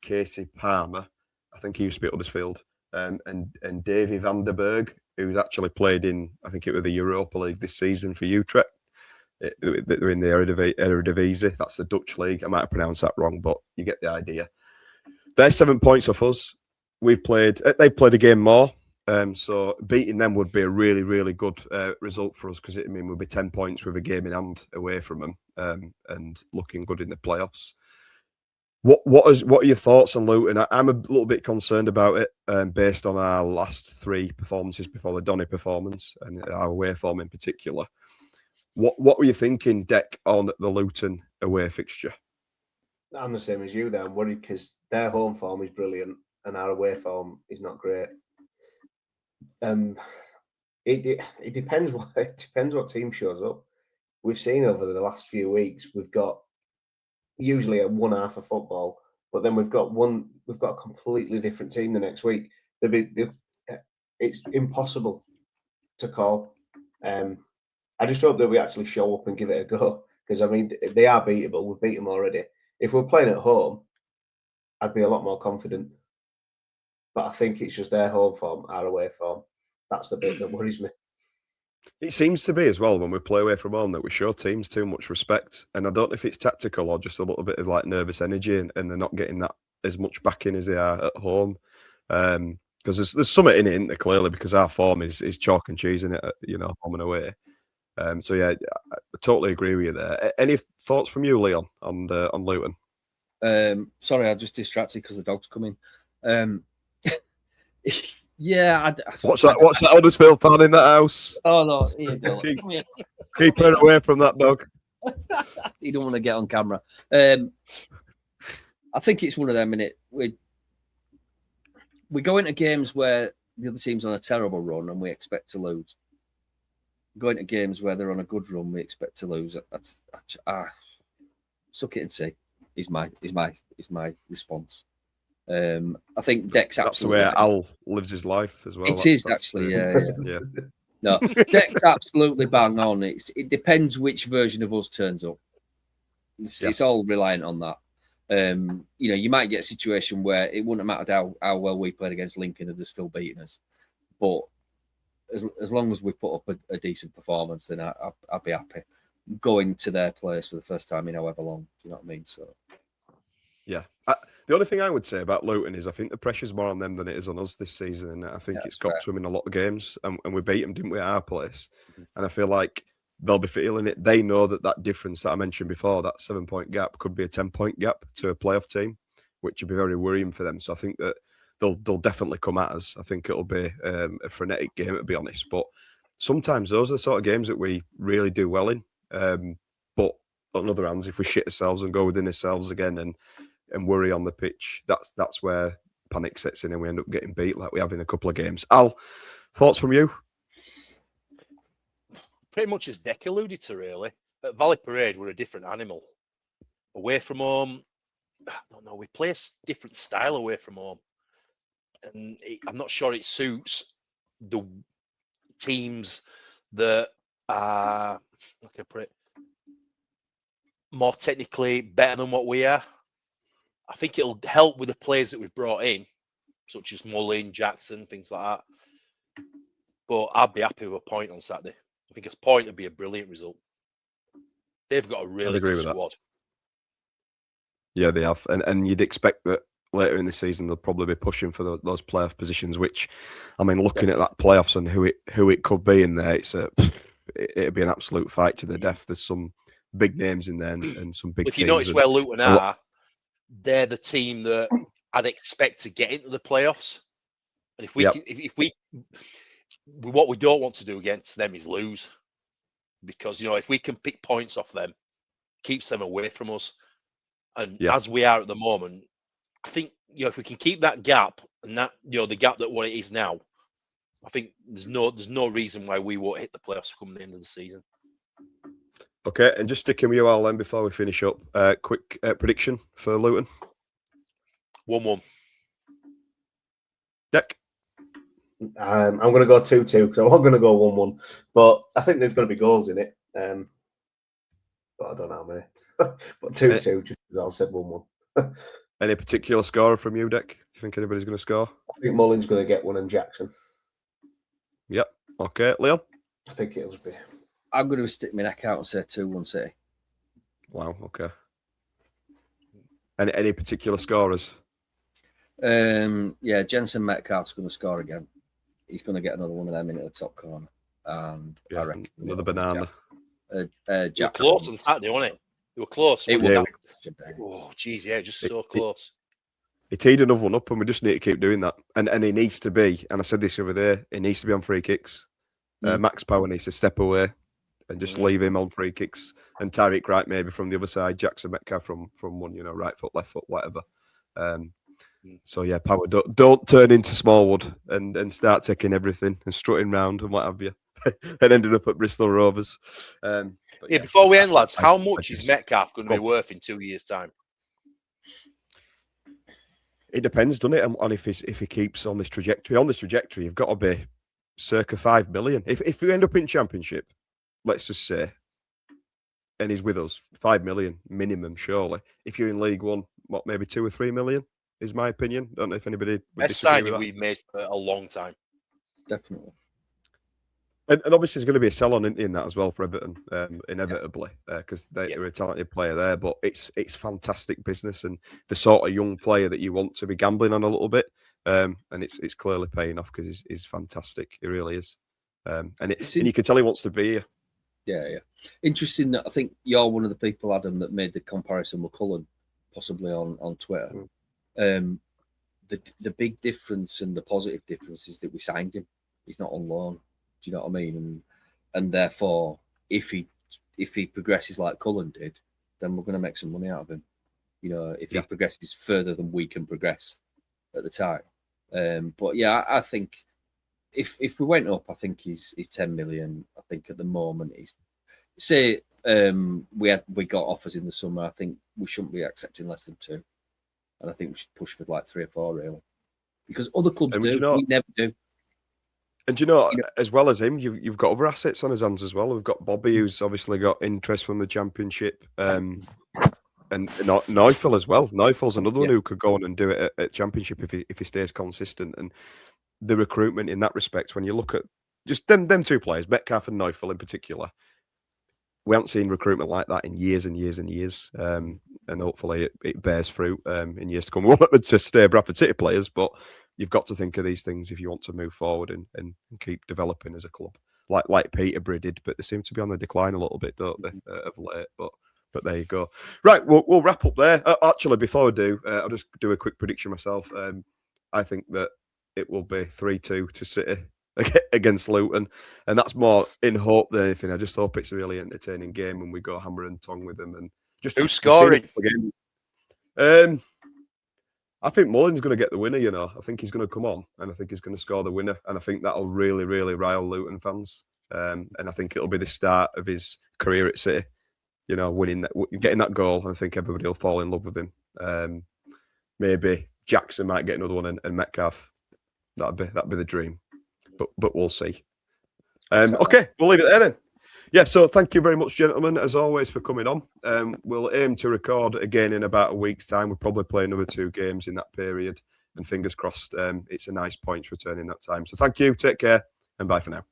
Casey Palmer. I think he used to be at Huddersfield, and Davy van der Berg, who's actually played in, I think it was the Europa League this season for Utrecht. They're in the Eredivisie. That's the Dutch league. I might have pronounced that wrong, but you get the idea. They're 7 points off us. They've played a game more. So beating them would be a really, really good result for us because it would be 10 points with a game in hand away from them and looking good in the playoffs. What are your thoughts on Luton? I'm a little bit concerned about it based on our last three performances before the Donny performance and our away form in particular. What were you thinking, Deck, on the Luton away fixture? I'm the same as you there. I'm worried because their home form is brilliant and our away form is not great. It depends what team shows up. We've seen over the last few weeks we've got usually a one half of football, but then we've got a completely different team the next week. it's impossible to call. I just hope that we actually show up and give it a go, because I mean they are beatable. We've beat them already. If we're playing at home, I'd be a lot more confident. But I think it's just their home form, our away form. That's the bit that worries me. It seems to be as well when we play away from home that we show teams too much respect, and I don't know if it's tactical or just a little bit of like nervous energy, and they're not getting that as much backing as they are at home. Because there's something in it, isn't there, clearly, because our form is chalk and cheese in it, home and away. So yeah, I totally agree with you there. Any thoughts from you, Leon, on Luton? Sorry, I just distracted because the dog's coming. Yeah. What's that Huddersfield fan in that house? Oh no, here you go. Keep her away from that dog. You don't want to get on camera. I think it's one of them, innit? We go into games where the other team's on a terrible run and we expect to lose. Going to games where they're on a good run, we expect to lose. That's suck it and see. Is my response. I think Deck's absolutely. That's the way Al lives his life as well. It is actually, yeah. No, Deck's absolutely bang on. It depends which version of us turns up. It's all reliant on that. You might get a situation where it wouldn't have mattered how well we played against Lincoln and they're still beating us. But as long as we put up a decent performance, then I'll be happy going to their place for the first time in however long. Do you know what I mean? So, yeah. The only thing I would say about Luton is I think the pressure's more on them than it is on us this season, and I think it's got to them in a lot of games, and we beat them, didn't we, at our place? Mm-hmm. And I feel like they'll be feeling it. They know that difference that I mentioned before, that 7-point gap, could be a 10-point gap to a playoff team, which would be very worrying for them. So I think that they'll definitely come at us. I think it'll be a frenetic game, to be honest. But sometimes those are the sort of games that we really do well in. But on the other hand, if we shit ourselves and go within ourselves again and worry on the pitch, that's where panic sets in and we end up getting beat like we have in a couple of games. Al, thoughts from you? Pretty much as Deck alluded to, really. At Valley Parade, we're a different animal. Away from home, I don't know, we play a different style away from home. And I'm not sure it suits the teams that are, how can I put it, more technically better than what we are. I think it'll help with the players that we've brought in, such as Mullin, Jackson, things like that. But I'd be happy with a point on Saturday. I think a point would be a brilliant result. They've got a really good squad. Yeah, they have. And you'd expect that later in the season they'll probably be pushing for those playoff positions, which, I mean, looking at that playoffs and who it could be in there, it'd be an absolute fight to the death. There's some big names in there and some big teams. If you notice where Luton are, they're the team that I'd expect to get into the playoffs. And if we what we don't want to do against them is lose, because if we can pick points off them, keeps them away from us. And as we are at the moment, I think if we can keep that gap and that the gap that what it is now, I think there's no reason why we won't hit the playoffs come the end of the season. Okay, and just sticking with you all then before we finish up, quick prediction for Luton. 1-1. Deck. I'm going to go 2-2 because I was going to go 1-1, but I think there's going to be goals in it. But I don't know how many. But 2-2, just as I said 1-1. Any particular scorer from you, Deck? Do you think anybody's going to score? I think Mullin's going to get one and Jackson. Yep. Okay, Leon? I think it'll be. I'm going to stick my neck out and say 2-1 City. Wow, okay. Any particular scorers? Jensen Metcalf's going to score again. He's going to get another one of them into the top corner. And I reckon another banana. Jackson. You were close on Saturday, wasn't it? You were close. Oh, geez, yeah, just so close. He teed another one up, and we just need to keep doing that. And he needs to be, and I said this the other day, he needs to be on free kicks. Max Power needs to step away and just leave him on free kicks. And Tyreik Wright maybe from the other side, Jackson Metcalf from one, right foot, left foot, whatever. So yeah, Power, don't turn into Smallwood and start taking everything and strutting round and what have you, and ended up at Bristol Rovers. Before we end, lads, how much is Metcalf going to be worth in 2 years' time? It depends, doesn't it, on if he keeps on this trajectory. On this trajectory, you've got to be circa 5 million. If we end up in Championship, let's just say, and he's with us, 5 million minimum, surely. If you're in League One, what, maybe 2 or 3 million is my opinion. Don't know if anybody would Best disagree with signing that. we've made for a long time. Definitely. And obviously, there's going to be a sell-on in that as well for Everton, inevitably, because they're a talented player there. But it's fantastic business and the sort of young player that you want to be gambling on a little bit. And it's clearly paying off because he's fantastic. He really is. And you can tell he wants to be here. Yeah. Interesting that I think you're one of the people, Adam, that made the comparison with Mullin, possibly on Twitter. The big difference and the positive difference is that we signed him. He's not on loan. Do you know what I mean? And therefore, if he progresses like Cullen did, then we're going to make some money out of him. You know, if he progresses further than we can progress at the time. But yeah, I think if we went up, I think he's 10 million. I think at the moment he's we got offers in the summer. I think we shouldn't be accepting less than 2, and I think we should push for like 3 or 4 really, because other clubs do. We never do. And as well as him, you've got other assets on his hands as well. We've got Bobby, who's obviously got interest from the Championship, and Neufeld as well. Neufeld's another one who could go on and do it at Championship if he stays consistent. And the recruitment in that respect, when you look at just them 2 players, Metcalfe and Neufeld in particular, we haven't seen recruitment like that in years and years and years. And hopefully it bears fruit in years to come. We want them to stay Bradford City players, but you've got to think of these things if you want to move forward and keep developing as a club, like Peterborough did. But they seem to be on the decline a little bit, don't they, of late? But there you go. Right, we'll wrap up there. Actually, before I do, I'll just do a quick prediction myself. I think that it will be 3-2 to City against Luton, and that's more in hope than anything. I just hope it's a really entertaining game and we go hammer and tongue with them. And just who's scoring? I think Mullin's going to get the winner, I think he's going to come on and I think he's going to score the winner. And I think that'll really, really rile Luton fans. And I think it'll be the start of his career at City, winning that, getting that goal. And I think everybody will fall in love with him. Maybe Jackson might get another one and Metcalfe. That'd be the dream. But we'll see. Okay, we'll leave it there then. Yeah, so thank you very much, gentlemen, as always, for coming on. We'll aim to record again in about a week's time. We'll probably play another 2 games in that period. And fingers crossed, it's a nice points return in that time. So thank you, take care, and bye for now.